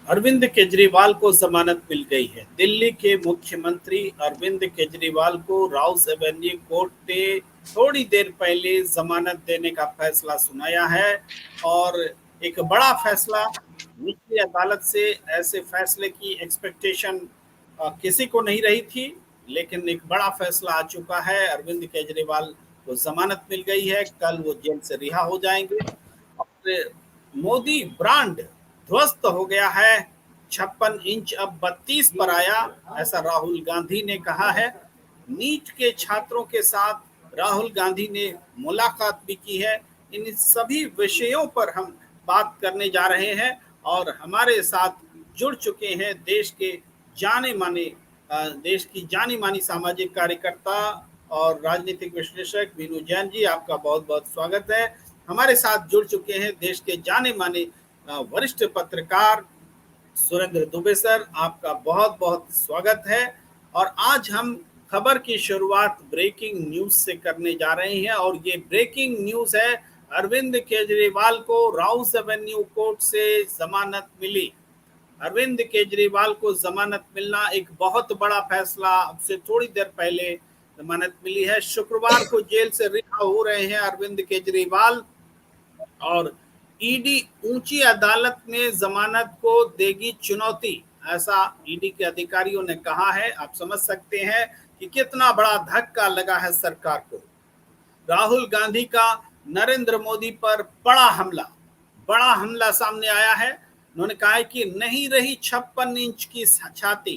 अरविंद केजरीवाल को जमानत मिल गई है। दिल्ली के मुख्यमंत्री अरविंद केजरीवाल को राउस एवेन्यू कोर्ट ने थोड़ी देर पहले जमानत देने का फैसला सुनाया है और एक बड़ा फैसला। निचली अदालत से ऐसे फैसले की एक्सपेक्टेशन किसी को नहीं रही थी, लेकिन एक बड़ा फैसला आ चुका है। अरविंद केजरीवाल को जमानत मिल गई है, कल वो जेल से रिहा हो जाएंगे। और मोदी ब्रांड ध्वस्त हो गया है, 56 इंच अब 32 पर आया, ऐसा राहुल गांधी ने कहा है। नीट के छात्रों के साथ राहुल गांधी ने मुलाकात भी की है। इन सभी विषयों पर हम बात करने जा रहे हैं और हमारे साथ जुड़ चुके हैं जाने माने देश की जानी मानी सामाजिक कार्यकर्ता और राजनीतिक विश्लेषक वीनू जैन जी, आपका बहुत बहुत स्वागत है। हमारे साथ जुड़ चुके हैं देश के जाने माने वरिष्ठ पत्रकार सुरेंद्र दुबे सर, आपका बहुत बहुत स्वागत है। और आज हम खबर की शुरुआत ब्रेकिंग न्यूज से करने जा रहे हैं और ये ब्रेकिंग न्यूज है, अरविंद केजरीवाल को राउस एवेन्यू कोर्ट से जमानत मिली। अरविंद केजरीवाल को जमानत मिलना एक बहुत बड़ा फैसला। अब से थोड़ी देर पहले जमानत मिली है। शुक्रवार को जेल से रिहा हो रहे हैं अरविंद केजरीवाल और ईडी ऊंची अदालत में जमानत को देगी चुनौती, ऐसा ईडी के अधिकारियों ने कहा है। आप समझ सकते हैं कि कितना बड़ा धक्का लगा है सरकार को। राहुल गांधी का नरेंद्र मोदी पर बड़ा हमला सामने आया है। उन्होंने कहा है कि नहीं रही 56 इंच की छाती।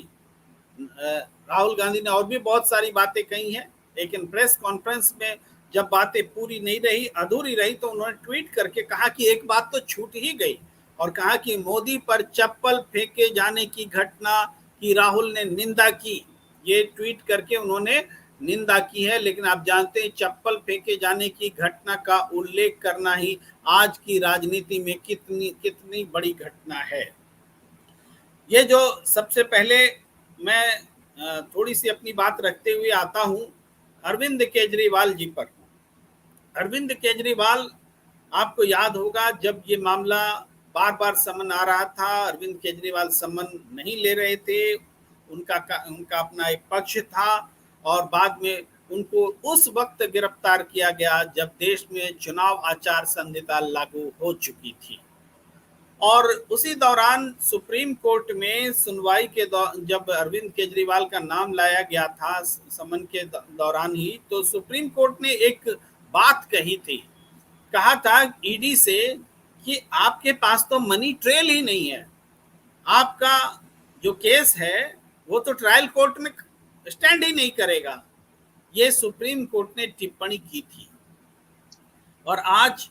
राहुल गांधी ने और भी बहुत सारी बातें कही हैं, लेकिन प्रेस कॉन्फ्रेंस में जब बातें पूरी नहीं रही, अधूरी रही, तो उन्होंने ट्वीट करके कहा कि एक बात तो छूट ही गई और कहा कि मोदी पर चप्पल फेंके जाने की घटना की राहुल ने निंदा की। ये ट्वीट करके उन्होंने निंदा की है, लेकिन आप जानते हैं चप्पल फेंके जाने की घटना का उल्लेख करना ही आज की राजनीति में कितनी कितनी बड़ी घटना है। ये जो सबसे पहले मैं थोड़ी सी अपनी बात रखते हुए आता हूं अरविंद केजरीवाल जी पर। अरविंद केजरीवाल, आपको याद होगा जब ये मामला बार बार समन आ रहा था, अरविंद केजरीवाल समन नहीं ले रहे थे। उनका अपना एक पक्ष था और बाद में उनको उस वक्त गिरफ्तार किया गया जब देश में चुनाव आचार संहिता लागू हो चुकी थी। और उसी दौरान सुप्रीम कोर्ट में सुनवाई के जब अरविंद केजरीवाल का नाम लाया गया था समन के दौरान ही, तो सुप्रीम कोर्ट ने एक बात कही थी। कहा था ईडी से कि आपके पास तो मनी ट्रेल ही नहीं है, आपका जो केस है वो तो ट्रायल कोर्ट में स्टैंड ही नहीं करेगा। ये सुप्रीम कोर्ट ने टिप्पणी की थी। और आज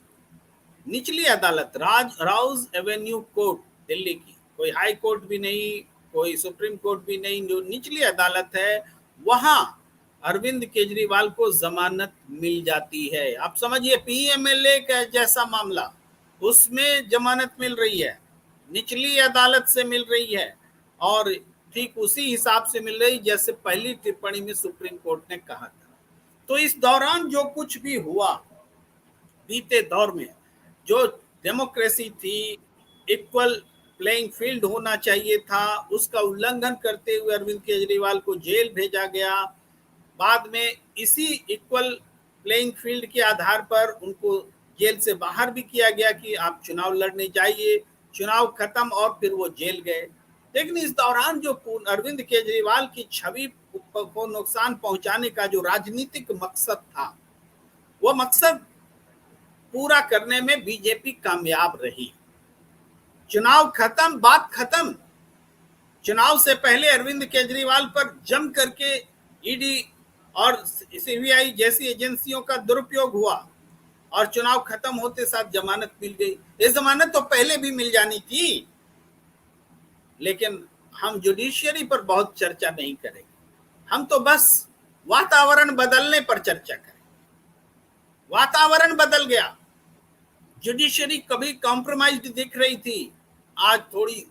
निचली अदालत राउस एवेन्यू कोर्ट दिल्ली की, कोई हाई कोर्ट भी नहीं, कोई सुप्रीम कोर्ट भी नहीं, जो निचली अदालत है वहां अरविंद केजरीवाल को जमानत मिल जाती है। आप समझिए पीएमएलए का जैसा मामला, उसमें जमानत मिल रही है, निचली अदालत से मिल रही है और ठीक उसी हिसाब से मिल रही जैसे पहली टिप्पणी में सुप्रीम कोर्ट ने कहा था। तो इस दौरान जो कुछ भी हुआ बीते दौर में, जो डेमोक्रेसी थी, इक्वल प्लेइंग फील्ड होना चाहिए था, उसका उल्लंघन करते हुए अरविंद केजरीवाल को जेल भेजा गया। बाद में इसी इक्वल प्लेइंग फील्ड के आधार पर उनको जेल से बाहर भी किया गया कि आप चुनाव लड़ने जाइए। चुनाव खत्म और फिर वो जेल गए। लेकिन इस दौरान जो अरविंद केजरीवाल की छवि को नुकसान पहुंचाने का जो राजनीतिक मकसद था, वो मकसद पूरा करने में बीजेपी कामयाब रही। चुनाव खत्म, बात खत्म। चुनाव से पहले अरविंद केजरीवाल पर जम करके ईडी और सीबीआई जैसी एजेंसियों का दुरुपयोग हुआ और चुनाव खत्म होते साथ जमानत मिल गई। ये जमानत तो पहले भी मिल जानी थी, लेकिन हम जुडिशियरी पर बहुत चर्चा नहीं करेंगे। हम तो बस वातावरण बदलने पर चर्चा करें। वातावरण बदल गया। जुडिशरी कभी कॉम्प्रोमाइज्ड दिख रही थी, आज थोड़ी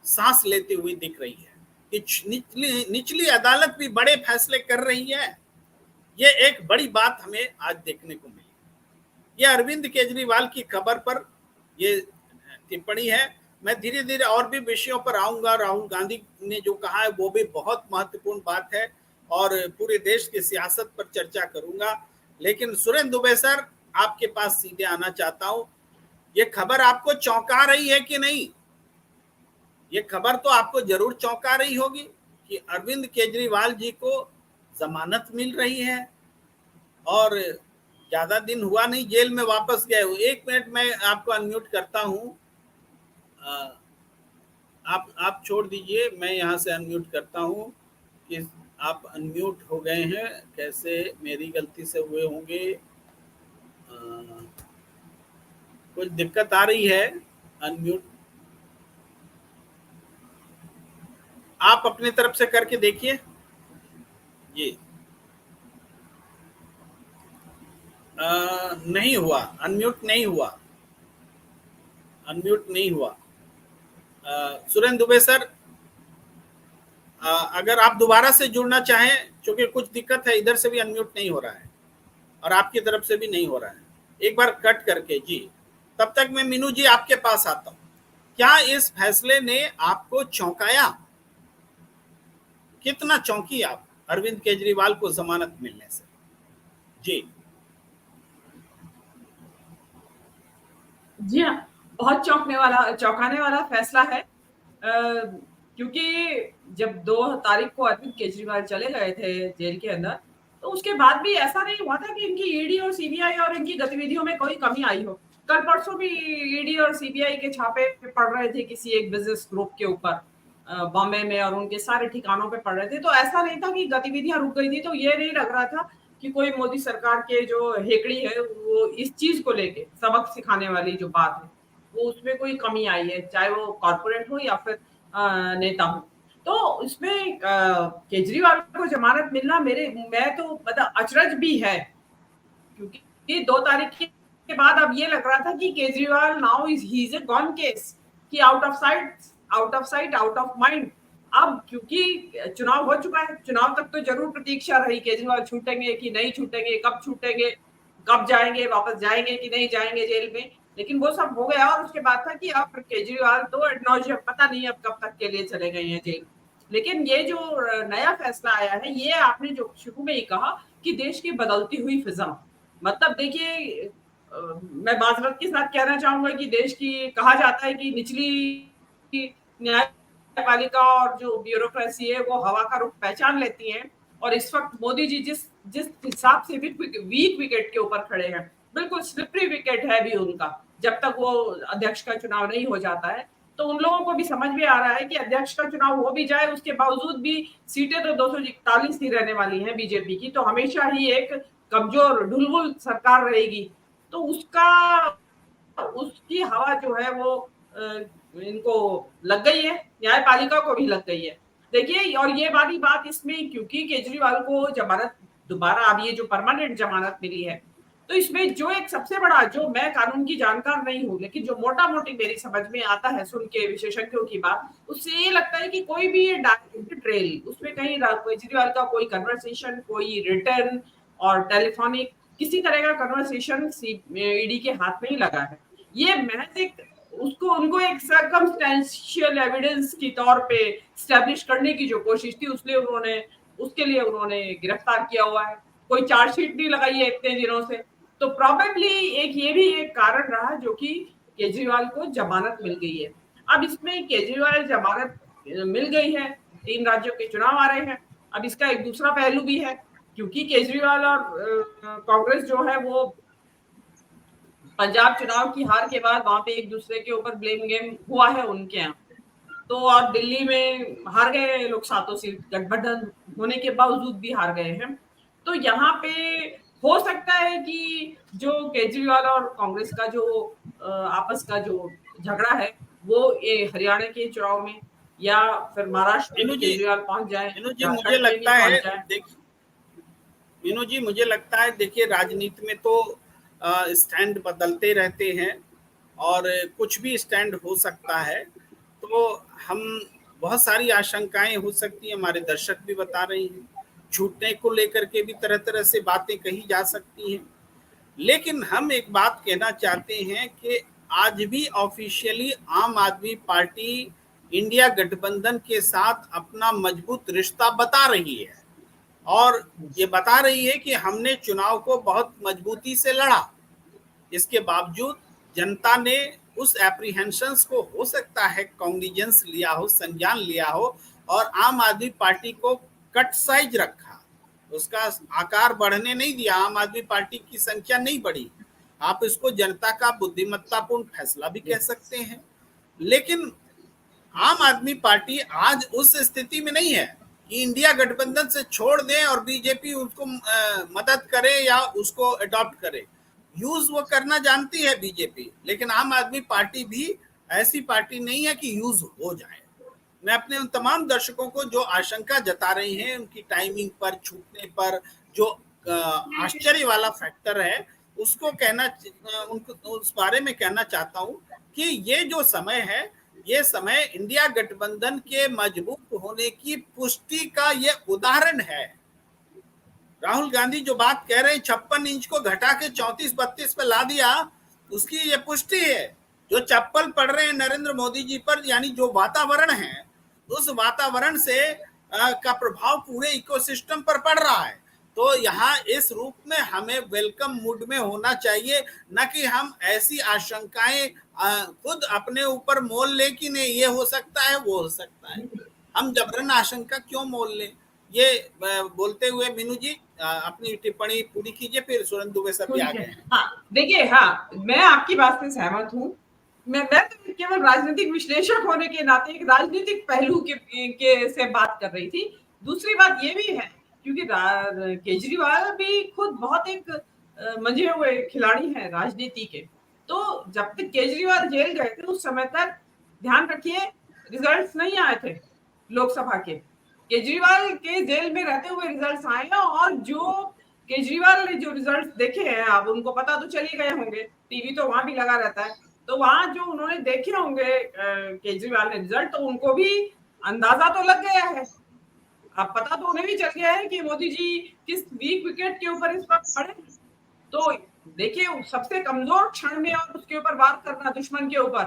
सांस लेते हुए दिख रही है कि निचली अदालत भी बड़े फैसले कर रही है। ये एक बड़ी बात हमें आज देखने को मिली। ये अरविंद केजरीवाल की खबर पर ये टिप्पणी है। मैं धीरे धीरे और भी विषयों पर आऊंगा। राहुल गांधी ने जो कहा है वो भी बहुत महत्वपूर्ण बात है और पूरे देश की सियासत पर चर्चा करूंगा। लेकिन सुरेंद्र दुबे सर, आपके पास सीधे आना चाहता हूं। ये खबर आपको चौंका रही है कि नहीं? ये खबर तो आपको जरूर चौंका रही होगी कि अरविंद केजरीवाल जी को जमानत मिल रही है और ज्यादा दिन हुआ नहीं, जेल में वापस गए हो। 1 मिनट मैं आपको अनम्यूट करता हूं। आप छोड़ दीजिए, मैं यहाँ से अनम्यूट करता हूँ कि आप अनम्यूट हो गए हैं। कैसे मेरी गलती से हुए होंगे, कुछ दिक्कत आ रही है। अनम्यूट आप अपनी तरफ से करके देखिए। जी नहीं हुआ, अनम्यूट नहीं हुआ, अनम्यूट नहीं हुआ। सुरेंद्र दुबे सर, अगर आप दोबारा से जुड़ना चाहें, क्योंकि कुछ दिक्कत है, इधर से भी अनम्यूट नहीं हो रहा है और आपकी तरफ से भी नहीं हो रहा है। एक बार कट करके जी। तब तक मैं मीनू जी आपके पास आता हूं। क्या इस फैसले ने आपको चौंकाया? कितना चौंकी आप अरविंद केजरीवाल को जमानत मिलने से? जी जी हाँ, बहुत चौंकाने वाला फैसला है। क्योंकि जब 2 तारीख को अरविंद केजरीवाल चले गए थे जेल के अंदर, तो उसके बाद भी ऐसा नहीं हुआ था कि इनकी ईडी और सीबीआई और इनकी गतिविधियों में कोई कमी आई हो। कल परसों भी ईडी और सीबीआई के छापे पड़ रहे थे किसी एक बिजनेस ग्रुप के ऊपर बॉम्बे में, और उनके सारे ठिकानों पे पड़ रहे थे। तो ऐसा नहीं था कि गतिविधियां रुक गई थी। तो ये नहीं लग रहा था कि कोई मोदी सरकार के जो हेकड़ी है वो इस चीज को लेके सबक सिखाने वाली जो बात है वो उसमें कोई कमी आई है, चाहे वो कॉर्पोरेट हो या फिर नेता हो। तो इसमें केजरीवाल को जमानत मिलना मैं तो मतलब अचरज भी है, क्योंकि 2 तारीख के बाद अब ये लग रहा था कि Kejriwal now he is a gone case, कि out of sight out of mind. अब क्योंकि चुनाव हो चुका है, चुनाव तक तो जरूर प्रतीक्षा रही केजरीवाल छूटेंगे कि नहीं छूटेंगे, कब छूटेंगे, कब जाएंगे, वापस जाएंगे कि नहीं जाएंगे जेल में। लेकिन वो सब हो गया और उसके बाद था कि अब केजरीवाल तो एडनॉजियम, पता नहीं अब कब तक के लिए चले गए हैं जेल। लेकिन ये जो नया फैसला आया है, ये आपने जो शुरू में ही कहा कि देश की बदलती हुई फिजा, मतलब देखिए, मैं माजरत के साथ कहना चाहूंगा कि देश की, कहा जाता है कि निचली न्यायपालिका और जो ब्यूरोक्रेसी है वो हवा का रुख पहचान लेती है। और इस वक्त मोदी जी जिस जिस हिसाब से वीक विकेट के ऊपर खड़े हैं, बिल्कुल स्लिपरी विकेट है भी उनका, जब तक वो अध्यक्ष का चुनाव नहीं हो जाता है। तो उन लोगों को भी समझ में आ रहा है कि अध्यक्ष का चुनाव हो भी जाए, उसके बावजूद भी सीटें तो 241 ही रहने वाली हैं बीजेपी की, तो हमेशा ही एक कमजोर ढुलमुल सरकार रहेगी। तो उसकी हवा जो है वो इनको लग गई है, न्यायपालिका को भी लग गई है। देखिए, और ये वाली बात इसमें, क्योंकि केजरीवाल को जमानत दोबारा, अब ये जो परमानेंट जमानत मिली है, तो इसमें जो एक सबसे बड़ा, जो मैं कानून की जानकार नहीं हूं लेकिन जो मोटा मोटी मेरी समझ में आता है सुन के विशेषज्ञों की बात, उससे ये लगता है कि कोई भी ये डायरेक्ट ट्रेल, उसमें कहीं केजरीवाल का कोई कन्वर्सेशन, कोई रिटर्न और टेलीफोनिक किसी तरह का कन्वर्सेशन ईडी के हाथ में ही लगा है। ये महज एक, उसको उनको एक सर्कमस्टेंशियल एविडेंस के तौर पे स्टैब्लिश करने की जो कोशिश थी, उसके लिए उन्होंने गिरफ्तार किया हुआ है। कोई चार्जशीट नहीं लगाई है इतने दिनों से। तो प्रोबेबली ये भी एक कारण रहा जो कि केजरीवाल को जमानत मिल गई है। अब इसमें केजरीवाल जमानत मिल गई है, 3 राज्यों के चुनाव आ रहे हैं। अब इसका एक दूसरा पहलू भी है, क्योंकि केजरीवाल और कांग्रेस जो है वो पंजाब चुनाव की हार के बाद वहां पे एक दूसरे के ऊपर ब्लेम गेम हुआ है उनके यहाँ। तो और दिल्ली में हार गए लोग, 7 सीट गठबंधन होने के बावजूद भी हार गए हैं। तो यहाँ पे हो सकता है कि जो केजरीवाल और कांग्रेस का जो आपस का जो झगड़ा है वो ये हरियाणा के चुनाव में या फिर महाराष्ट्र में मीनू भी जी, केजरीवाल पहुंच जाए, मीनू जी मुझे झारखंड में भी लगता है, पहुंच जाए। देखिए मीनू जी मुझे लगता है, देखिए राजनीति में तो स्टैंड बदलते रहते हैं और कुछ भी स्टैंड हो सकता है। तो हम, बहुत सारी आशंकाएं हो सकती हैं, हमारे दर्शक भी बता रहे हैं, छूटने को लेकर के भी तरह तरह से बातें कही जा सकती हैं। लेकिन हम एक बात कहना चाहते हैं कि आज भी ऑफिशियली आम आदमी पार्टी इंडिया गठबंधन के साथ अपना मजबूत रिश्ता बता रही है और ये बता रही है कि हमने चुनाव को बहुत मजबूती से लड़ा। इसके बावजूद जनता ने उस एप्रीहेंशंस को हो सकता है कॉग्निजेंस लिया हो, संज्ञान लिया हो और आम आदमी पार्टी को कट साइज रखा, उसका आकार बढ़ने नहीं दिया। आम आदमी पार्टी की संख्या नहीं बढ़ी। आप इसको जनता का बुद्धिमत्तापूर्ण फैसला भी कह सकते हैं, लेकिन आम आदमी पार्टी आज उस स्थिति में नहीं है कि इंडिया गठबंधन से छोड़ दें और बीजेपी उसको मदद करे या उसको अडॉप्ट करे। यूज वो करना जानती है बीजेपी, लेकिन आम आदमी पार्टी भी ऐसी पार्टी नहीं है कि यूज हो जाए। मैं अपने उन तमाम दर्शकों को जो आशंका जता रही हैं उनकी टाइमिंग पर, छूटने पर, जो आश्चर्य वाला फैक्टर है उसको कहना, उनको उस बारे में कहना चाहता हूं कि ये जो समय है, ये समय इंडिया गठबंधन के मजबूत होने की पुष्टि का ये उदाहरण है। राहुल गांधी जो बात कह रहे हैं 56 इंच को घटा के 34-32 पे ला दिया, उसकी ये पुष्टि है। जो चप्पल पड़ रहे हैं नरेंद्र मोदी जी पर, यानी जो वातावरण है, उस वातावरण से का प्रभाव पूरे इकोसिस्टम पर पड़ रहा है। तो यहाँ इस रूप में हमें वेलकम मूड में होना चाहिए, न कि हम ऐसी आशंकाएं खुद अपने ऊपर मोल ले कि नहीं ये हो सकता है, वो हो सकता है। हम जबरन आशंका क्यों मोल लें? ये बोलते हुए मीनू जी अपनी टिप्पणी पूरी कीजिए, फिर सुरेंद्र दुबे सर भी आ गए। हाँ देखिए, हाँ मैं आपकी बात से सहमत हूँ। मैं तो केवल राजनीतिक विश्लेषक होने के नाते एक राजनीतिक पहलू के से बात कर रही थी। दूसरी बात ये भी है क्योंकि केजरीवाल भी खुद बहुत एक मंझे हुए खिलाड़ी हैं राजनीति के। तो जब तक केजरीवाल जेल गए थे उस समय तक ध्यान रखिए रिजल्ट्स नहीं आए थे लोकसभा के। केजरीवाल के जेल में रहते हुए रिजल्ट्स आए हैं और जो केजरीवाल ने जो रिजल्ट्स देखे हैं, अब उनको पता तो चले गए होंगे, टीवी तो वहां भी लगा रहता है, तो वहां जो उन्होंने देखे होंगे केजरीवाल ने रिजल्ट, तो उनको भी अंदाजा तो लग गया है। अब पता तो उन्हें भी चल गया है कि मोदी जी किस वीक विकेट के ऊपर इस वक्त खड़े। तो देखिए सबसे कमजोर क्षण में और उसके ऊपर वार करना, दुश्मन के ऊपर,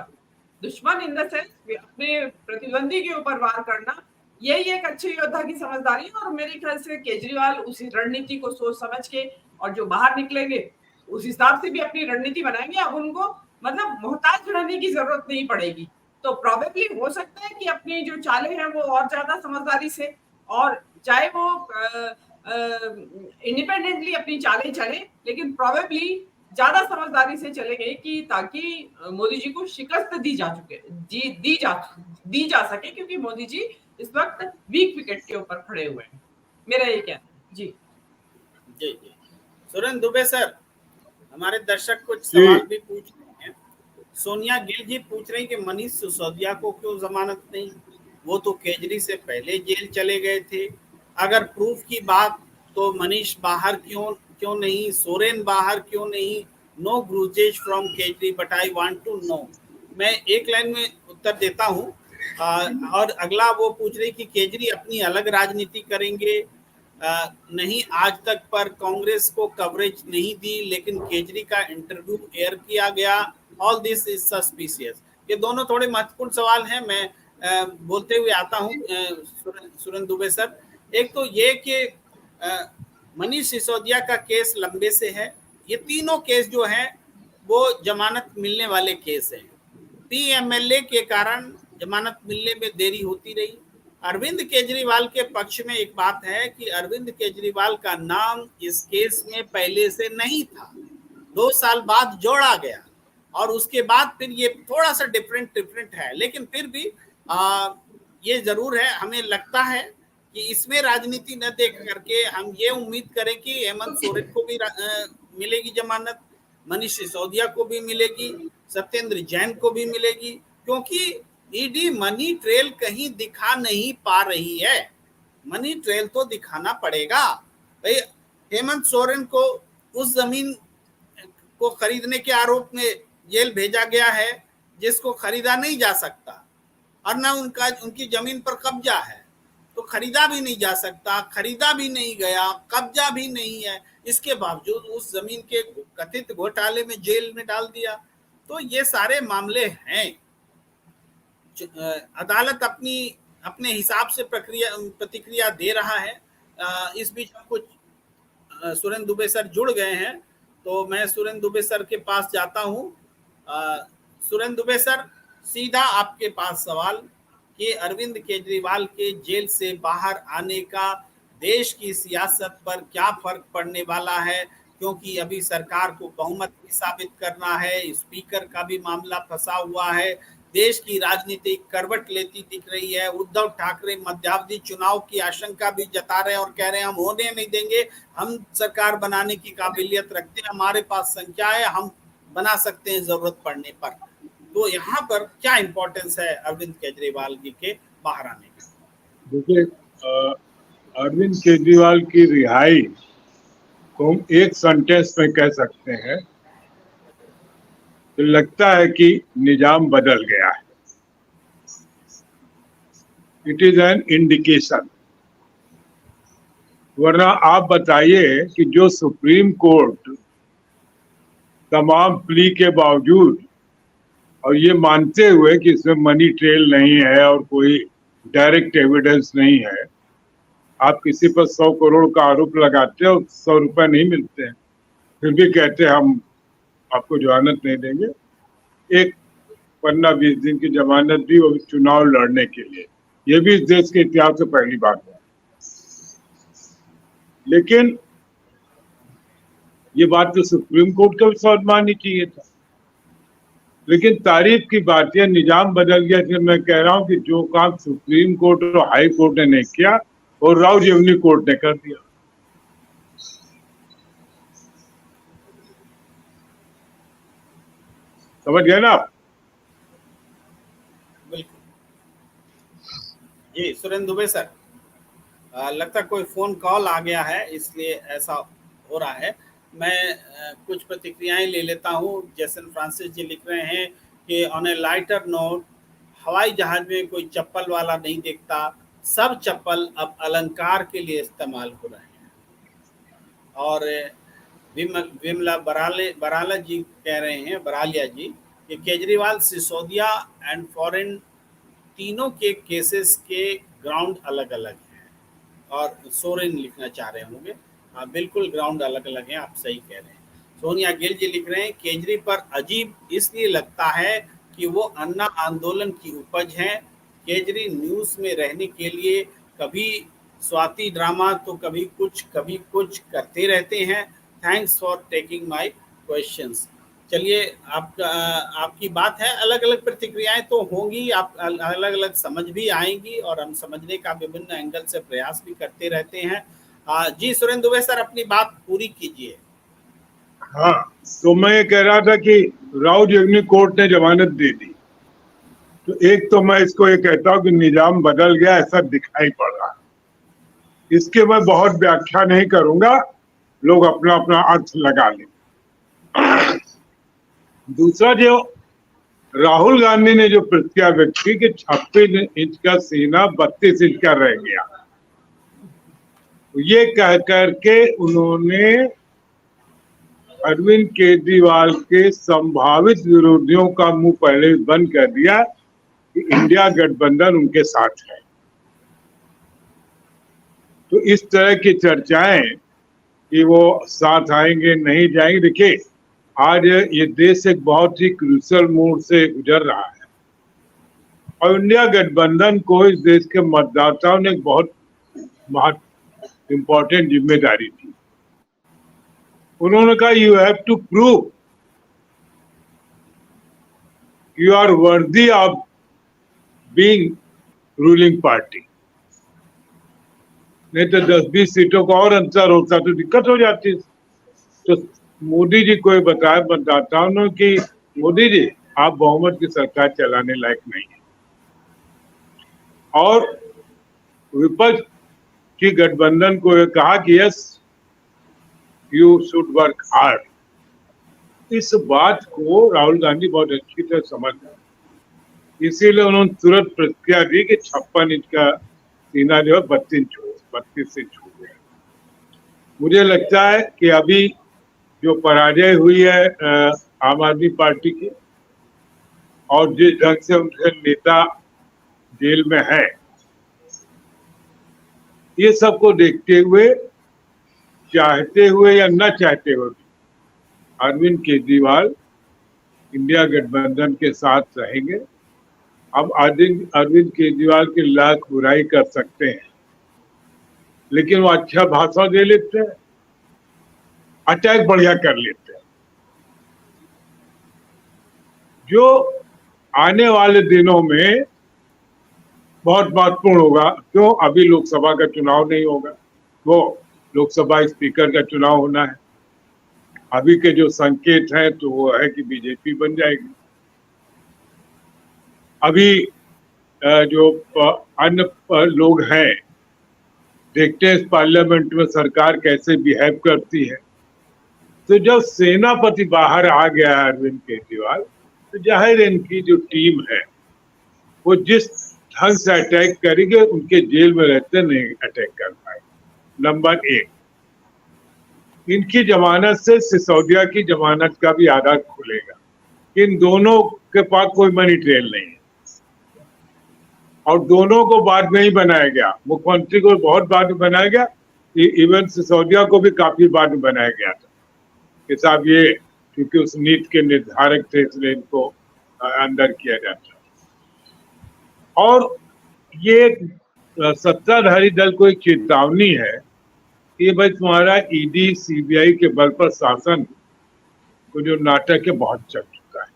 दुश्मन इन द सेंस अपने प्रतिद्वंदी के ऊपर वार करना, यही एक अच्छे योद्धा की समझदारी है। और मेरे ख्याल से केजरीवाल उसी रणनीति को सोच समझ के और जो बाहर निकलेंगे उस हिसाब से भी अपनी रणनीति बनाएंगे। अब उनको मतलब मोहताज रहने की जरूरत नहीं पड़ेगी। तो प्रोबेबली हो सकता है कि अपनी जो चालें हैं वो और ज्यादा समझदारी से, और चाहे वो इंडिपेंडेंटली अपनी चालें चले, लेकिन प्रोबेबली ज्यादा समझदारी से चलेंगे कि ताकि मोदी जी को शिकस्त दी जा सके, क्योंकि मोदी जी इस वक्त वीक विकेट के ऊपर खड़े हुए हैं। मेरा ये कहना है। जी जी जी सुरेंद्र दुबे सर, हमारे दर्शक कुछ सवाल भी पूछ रहे हैं। सोनिया गिल जी पूछ रही कि मनीष सिसोदिया को क्यों जमानत नहीं, वो तो केजरी से पहले जेल चले गए थे। अगर प्रूफ की बात तो मनीष बाहर क्यों नहीं, सोरेन बाहर क्यों नहीं? No grudges from Kejri but I want to know. मैं एक लाइन में उत्तर देता हूँ। और अगला वो पूछ रही कि केजरी अपनी अलग राजनीति करेंगे। नहीं, आज तक पर कांग्रेस को कवरेज नहीं दी, लेकिन केजरी का इंटरव्यू एयर किया गया। All this is suspicious. ये दोनों थोड़े महत्वपूर्ण सवाल हैं। मैं बोलते हुए आता हूँ सुरेंद्र दुबे सर। एक तो ये कि मनीष सिसोदिया का केस लंबे से है। ये तीनों केस जो हैं वो जमानत मिलने वाले केस हैं। पीएमएलए के कारण जमानत मिलने में देरी होती रही। अरविंद केजरीवाल के पक्ष में एक बात है कि अरविंद केजरीवाल का नाम इस केस में पहले से नहीं था, 2 साल बाद जोड़ा गया और उसके बाद फिर ये थोड़ा सा डिफरेंट है। लेकिन फिर भी ये जरूर है, हमें लगता है कि इसमें राजनीति न देख करके हम ये उम्मीद करें कि हेमंत सोरेन को भी मिलेगी जमानत, मनीष सिसोदिया को भी मिलेगी, सत्येंद्र जैन को भी मिलेगी, क्योंकि ईडी मनी ट्रेल कहीं दिखा नहीं पा रही है। मनी ट्रेल तो दिखाना पड़ेगा भाई। हेमंत सोरेन को उस जमीन को खरीदने के आरोप में जेल भेजा गया है जिसको खरीदा नहीं जा सकता, और ना उनकी जमीन पर कब्जा है, तो खरीदा भी नहीं जा सकता, खरीदा भी नहीं गया, कब्जा भी नहीं है। इसके बावजूद उस जमीन के कथित घोटाले में जेल में डाल दिया। तो ये सारे मामले हैं। अदालत अपने हिसाब से प्रतिक्रिया दे रहा है। इस बीच हम कुछ सुरेंद्र दुबे सर जुड़ गए हैं, तो मैं सुरेंद्र दुबे सर के पास जाता हूं। सुरेंद्र दुबे सर, सीधा आपके पास सवाल कि अरविंद केजरीवाल के जेल से बाहर आने का देश की सियासत पर क्या फर्क पड़ने वाला है, क्योंकि अभी सरकार को बहुमत भी साबित करना है, स्पीकर का भी मामला फंसा हुआ है, देश की राजनीति करवट लेती दिख रही है। उद्धव ठाकरे मध्यावधि चुनाव की आशंका भी जता रहे हैं और कह रहे हैं हम होने नहीं देंगे, हम सरकार बनाने की काबिलियत रखते हैं, हमारे पास संख्या है, हम बना सकते हैं जरूरत पड़ने पर। तो यहाँ पर क्या इंपॉर्टेंस है अरविंद केजरीवाल जी के बाहर आने का? देखिए, अरविंद केजरीवाल की रिहाई को हम एक सेंटेंस में कह सकते हैं, तो लगता है कि निजाम बदल गया है। It is an indication. वरना आप बताइए कि जो सुप्रीम कोर्ट तमाम प्ली के बावजूद और ये मानते हुए कि इसमें मनी ट्रेल नहीं है और कोई डायरेक्ट एविडेंस नहीं है, आप किसी पर 100 करोड़ का आरोप लगाते हो, 100 रुपए नहीं मिलते हैं, फिर भी कहते हैं हम आपको जमानत नहीं देंगे। एक 15-20 दिन की जमानत दी, वो चुनाव लड़ने के लिए। ये भी इस देश के इतिहास में पहली बात है। लेकिन ये बात तो सुप्रीम कोर्ट को भी समझ में आनी चाहिए था। लेकिन तारीफ की बात यह, निजाम बदल गया। इसलिए मैं कह रहा हूं कि जो काम सुप्रीम कोर्ट और हाई कोर्ट ने नहीं किया, और राव रेवन्यू कोर्ट ने कर दिया। समझ गए ना आप? बिल्कुल जी। सुरेंद्र दुबे सर, लगता कोई फोन कॉल आ गया है, इसलिए ऐसा हो रहा है। मैं कुछ प्रतिक्रियाएं ले लेता हूं। जैसन फ्रांसिस जी लिख रहे हैं कि ऑन ए लाइटर नोट, हवाई जहाज में कोई चप्पल वाला नहीं दिखता, सब चप्पल अब अलंकार के लिए इस्तेमाल हो रहे हैं। और विमला बराला जी कह रहे हैं, बरालिया जी, कि केजरीवाल, सिसोदिया एंड फॉरेन तीनों के केसेस के ग्राउंड अलग अलग हैं। और सोरेन लिखना चाह रहे होंगे, हाँ बिल्कुल ग्राउंड अलग अलग हैं, आप सही कह रहे हैं। सोनिया गिल जी लिख रहे हैं, केजरी पर अजीब इसलिए लगता है कि वो अन्ना आंदोलन की उपज हैं। केजरी न्यूज़ में रहने के लिए कभी स्वाति ड्रामा तो कभी कुछ करते रहते हैं। Thanks for taking my questions. चलिए, आपकी बात है, अलग अलग प्रतिक्रियाएं तो होंगी, आप अलग अलग समझ भी आएंगी, और हम समझने का विभिन्न एंगल से प्रयास भी करते रहते हैं। जी सुरेंद्र दुबे सर, अपनी बात पूरी कीजिए। हाँ, तो मैं ये कह रहा था कि राव रेवन्यू कोर्ट ने जमानत दे दी, तो एक तो मैं इसको ये कहता हूँ कि निजाम बदल गया, ऐसा दिखाई पड़ रहा है। इसके मैं बहुत व्याख्या नहीं करूंगा, लोग अपना अपना अर्थ लगा लें। दूसरा, जो राहुल गांधी ने जो प्रतिक्रिया व्यक्त की कि 26 इंच का सीना 32 इंच का रह गया, ये कह करके उन्होंने अरविंद केजरीवाल के संभावित विरोधियों का मुंह पहले बंद कर दिया कि इंडिया गठबंधन उनके साथ है। तो इस तरह की चर्चाएं कि वो साथ आएंगे नहीं जाएंगे, देखिए आज ये देश एक बहुत ही क्रूशियल मोड से गुजर रहा है, और इंडिया गठबंधन को इस देश के मतदाताओं ने एक बहुत इम्पोर्टेंट जिम्मेदारी दी। उन्होंने कहा you have to prove you are worthy of being ruling party, नहीं तो 10-20 सीटों का और अंतर होता तो दिक्कत हो जाती। तो मोदी जी को बताया मतदाताओं ने कि मोदी जी आप बहुमत की सरकार चलाने लायक नहीं है, और विपक्ष की गठबंधन को यह कहा कि yes you should work hard. इस बात को राहुल गांधी बहुत अच्छी तरह समझ गए, इसीलिए उन्होंने तुरंत प्रतिक्रिया दी कि 56 इंच का सीना जो है 32 इंच हो गया। मुझे लगता है कि अभी जो पराजय हुई है आम आदमी पार्टी की, और जिस ढंग से उनके नेता जेल में है, ये सबको देखते हुए, चाहते हुए या न चाहते हुए, अरविंद केजरीवाल इंडिया गठबंधन के साथ रहेंगे। अब अरविंद केजरीवाल की लाख बुराई कर सकते हैं, लेकिन वो अच्छा भाषण दे लेते हैं, अटैक बढ़िया कर लेते हैं। जो आने वाले दिनों में बहुत महत्वपूर्ण होगा। क्यों? अभी लोकसभा का चुनाव नहीं होगा, वो लोकसभा स्पीकर का चुनाव होना है। अभी के जो संकेत हैं तो वो है कि बीजेपी बन जाएगी। अभी जो अन्य लोग हैं, देखते हैं इस पार्लियामेंट में सरकार कैसे बिहेव करती है। तो जब सेनापति बाहर आ गया है अरविंद केजरीवाल, तो जाहिर इनकी जो टीम है वो जिस ढंग से अटैक करेंगे, उनके जेल में रहते नहीं अटैक कर पाए। नंबर एक, इनकी जमानत से सिसोदिया की जमानत का भी आधार खुलेगा। इन दोनों के पास कोई मनी ट्रेल नहीं है और दोनों को बाद में ही बनाया गया। मुख्यमंत्री को बहुत बाद में बनाया गया, इवन सिसोदिया को भी काफी बाद में बनाया गया था कि साहब ये क्योंकि उस नीति के निर्धारक थे, इसलिए इनको अंदर किया जाता। और ये सत्ताधारी दल को एक चेतावनी है कि भाई तुम्हारा ईडी सीबीआई के बल पर शासन को जो नाटक है बहुत चल चुका है।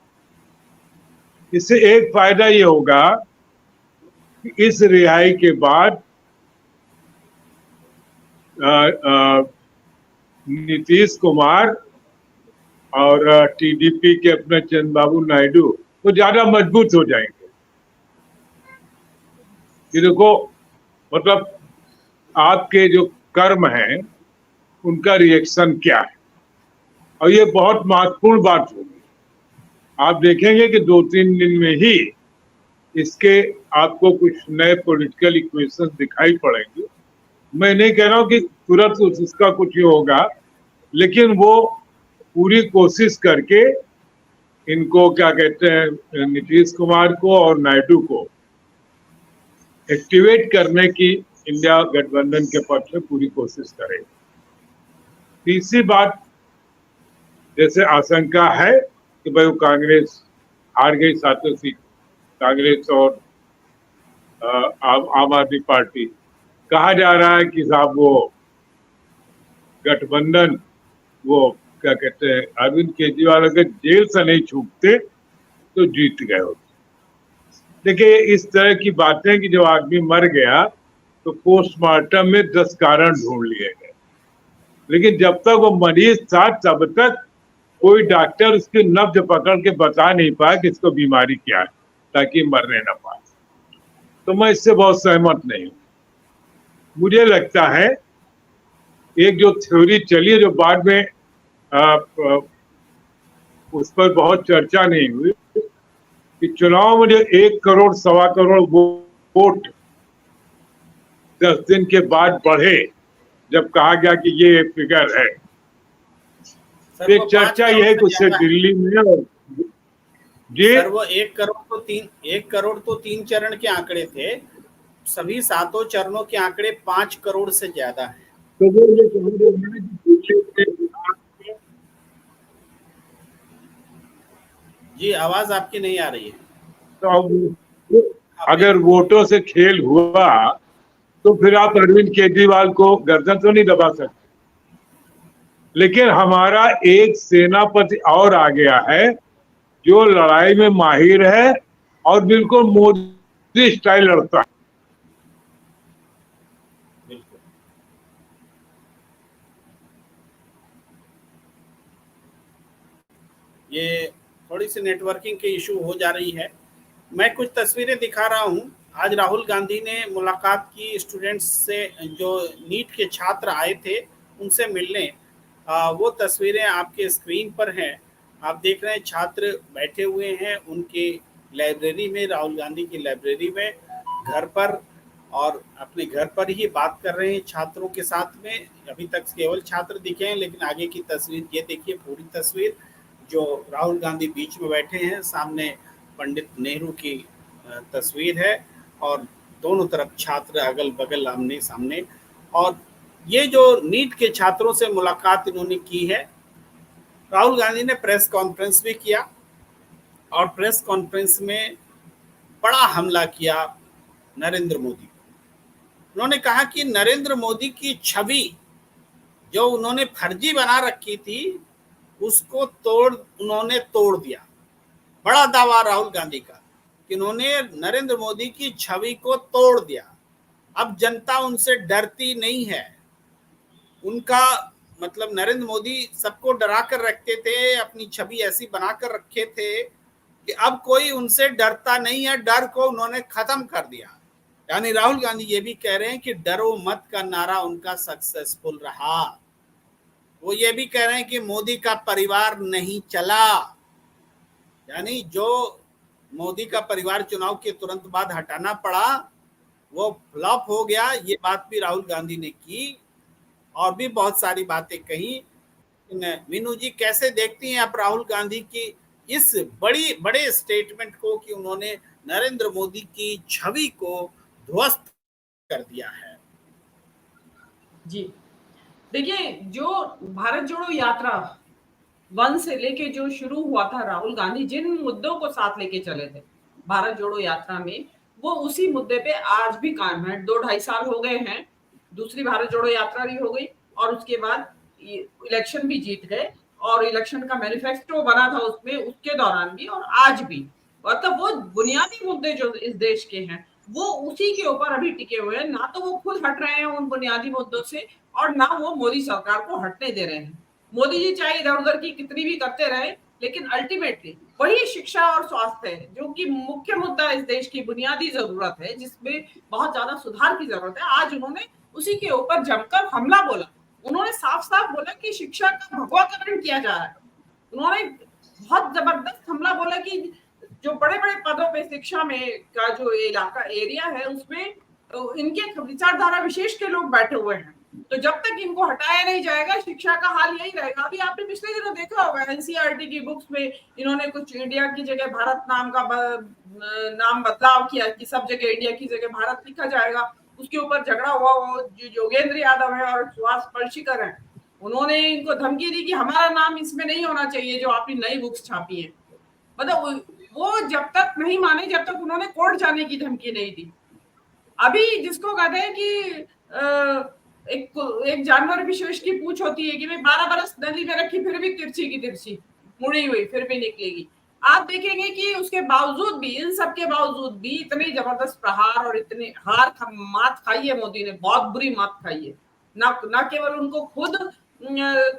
इससे एक फायदा ये होगा कि इस रिहाई के बाद नीतीश कुमार और टीडीपी के अपने चंद्रबाबू नायडू वो ज्यादा मजबूत हो जाएंगे। ये देखो, मतलब आपके जो कर्म हैं उनका रिएक्शन क्या है, और ये बहुत महत्वपूर्ण बात होगी। आप देखेंगे कि 2-3 दिन में ही इसके आपको कुछ नए पॉलिटिकल इक्वेशन दिखाई पड़ेंगे। मैं नहीं कह रहा हूं कि तुरंत इसका कुछ ही होगा, लेकिन वो पूरी कोशिश करके इनको क्या कहते हैं, नीतीश कुमार को और नायडू को एक्टिवेट करने की इंडिया गठबंधन के पक्ष में पूरी कोशिश करेगी। तीसरी बात, जैसे आशंका है कि भाई वो कांग्रेस हार गई 7 सीट, कांग्रेस और आम आदमी पार्टी। कहा जा रहा है कि साहब वो गठबंधन, वो क्या कहते हैं, अरविंद केजरीवाल अगर जेल से नहीं छूटते तो जीत गए होते। देखिए, इस तरह की बातें कि जब आदमी मर गया तो पोस्टमार्टम में 10 कारण ढूंढ लिए गए, लेकिन जब तक वो मरीज था तब तक कोई डॉक्टर उसकी नब्ज पकड़ के बता नहीं पाया कि इसको बीमारी क्या है, ताकि मरने ना पाए। तो मैं इससे बहुत सहमत नहीं हूँ। मुझे लगता है एक जो थ्योरी चली है, जो बाद में उस पर बहुत चर्चा नहीं हुई, कि चुनाव में जो 1 करोड़ 1.25 करोड़ वोट 10 दिन के बाद बढ़े, जब कहा गया कि ये फिगर है, तो एक चर्चा यह है कि उससे दिल्ली में और सर वो 1 करोड़ तो 3 चरण के आंकड़े थे, सभी 7 चरणों के आंकड़े 5 करोड़ से ज्यादा है। तो वो ये कह रहे हैं जी, आवाज आपकी नहीं आ रही है। तो अगर वोटों से खेल हुआ तो फिर आप अरविंद केजरीवाल को गर्दन तो नहीं दबा सकते। लेकिन हमारा एक सेनापति और आ गया है जो लड़ाई में माहिर है और बिल्कुल मोदी स्टाइल लड़ता है। बिल्कुल। ये थोड़ी सी नेटवर्किंग की इशू हो जा रही है। मैं कुछ तस्वीरें दिखा रहा हूँ। आज राहुल गांधी ने मुलाकात की स्टूडेंट्स से, जो नीट के छात्र आए थे उनसे मिलने। वो तस्वीरें आपके स्क्रीन पर हैं। आप देख रहे हैं छात्र बैठे हुए हैं उनकी लाइब्रेरी में, राहुल गांधी की लाइब्रेरी में, घर पर, और अपने घर पर ही बात कर रहे हैं छात्रों के साथ में। अभी तक केवल छात्र दिखे हैं, लेकिन आगे की तस्वीर ये देखिए, पूरी तस्वीर, जो राहुल गांधी बीच में बैठे हैं, सामने पंडित नेहरू की तस्वीर है और दोनों तरफ छात्र अगल बगल आमने सामने। और ये जो नीट के छात्रों से मुलाकात इन्होंने की है, राहुल गांधी ने प्रेस कॉन्फ्रेंस भी किया और प्रेस कॉन्फ्रेंस में बड़ा हमला किया नरेंद्र मोदी को। उन्होंने कहा कि नरेंद्र मोदी की छवि जो उन्होंने फर्जी बना रखी थी उसको उन्होंने तोड़ दिया। बड़ा दावा राहुल गांधी का कि उन्होंने नरेंद्र मोदी की छवि को तोड़ दिया। अब जनता उनसे डरती नहीं है। उनका मतलब नरेंद्र मोदी सबको डरा कर रखते थे, अपनी छवि ऐसी बनाकर रखे थे कि अब कोई उनसे डरता नहीं है। डर को उन्होंने खत्म कर दिया। यानी राहुल गांधी ये भी कह रहे हैं कि डरो मत का नारा उनका सक्सेसफुल रहा। वो ये भी कह रहे हैं कि मोदी का परिवार नहीं चला, यानी जो मोदी का परिवार चुनाव के तुरंत बाद हटाना पड़ा वो फ्लॉप हो गया। ये बात भी राहुल गांधी ने की और भी बहुत सारी बातें कही। मीनू जी कैसे देखती हैं आप राहुल गांधी की इस बड़े स्टेटमेंट को कि उन्होंने नरेंद्र मोदी की छवि को ध्वस्त कर दिया है? जी देखिए, जो भारत जोड़ो यात्रा 1 से लेके जो शुरू हुआ था, राहुल गांधी जिन मुद्दों को साथ लेके चले थे भारत जोड़ो यात्रा में, वो उसी मुद्दे पे आज भी कायम है। 2-2.5 साल हो गए हैं, दूसरी भारत जोड़ो यात्रा भी हो गई और उसके बाद इलेक्शन भी जीत गए और इलेक्शन का मैनिफेस्टो बना था उसमें, उसके दौरान भी और आज भी। मतलब वो बुनियादी मुद्दे जो इस देश के हैं वो उसी के ऊपर अभी टिके हुए हैं। ना तो वो खुद हट रहे हैं उन बुनियादी मुद्दों से और ना वो मोदी सरकार को हटने दे रहे हैं। मोदी जी चाहे इधर उधर की कितनी भी करते रहे, लेकिन अल्टीमेटली वही शिक्षा और स्वास्थ्य है जो कि मुख्य मुद्दा इस देश की बुनियादी जरूरत है, जिसमें बहुत ज्यादा सुधार की जरूरत है। आज उन्होंने उसी के ऊपर जमकर हमला बोला। उन्होंने साफ साफ बोला कि शिक्षा का भगवाकरण किया जा रहा है। उन्होंने बहुत जबरदस्त हमला बोला कि जो बड़े बड़े पदों पे शिक्षा में का जो इलाका एरिया है उसमें इनके विचारधारा विशेष के लोग बैठे हुए हैं। तो जब तक इनको हटाया नहीं जाएगा शिक्षा का हाल यही रहेगा। अभी आपने पिछले दिनों देखा होगा एनसीईआरटी की बुक्स में इन्होंने कुछ इंडिया की जगह भारत नाम का नाम बदलाव किया कि सब जगह इंडिया की जगह भारत लिखा जाएगा। उसके ऊपर झगड़ा हुआ। वो जो योगेंद्र यादव है और सुहास पलशीकर है, उन्होंने इनको धमकी दी कि हमारा नाम इसमें नहीं होना चाहिए जो आपने नई बुक्स छापी है। मतलब वो जब तक नहीं माने जब तक उन्होंने कोर्ट जाने की धमकी नहीं दी। अभी जिसको कहते हैं कि एक जानवर विशेष की पूंछ होती है कि भाई 12 बरस नदी में रखी फिर भी तिरछी की तिरछी मुड़ी हुई फिर भी निकलेगी। आप देखेंगे कि उसके बावजूद भी, इन सब के बावजूद भी इतनी जबरदस्त प्रहार और इतनी मात खाई है मोदी ने, बहुत बुरी मात खाई है। ना केवल उनको खुद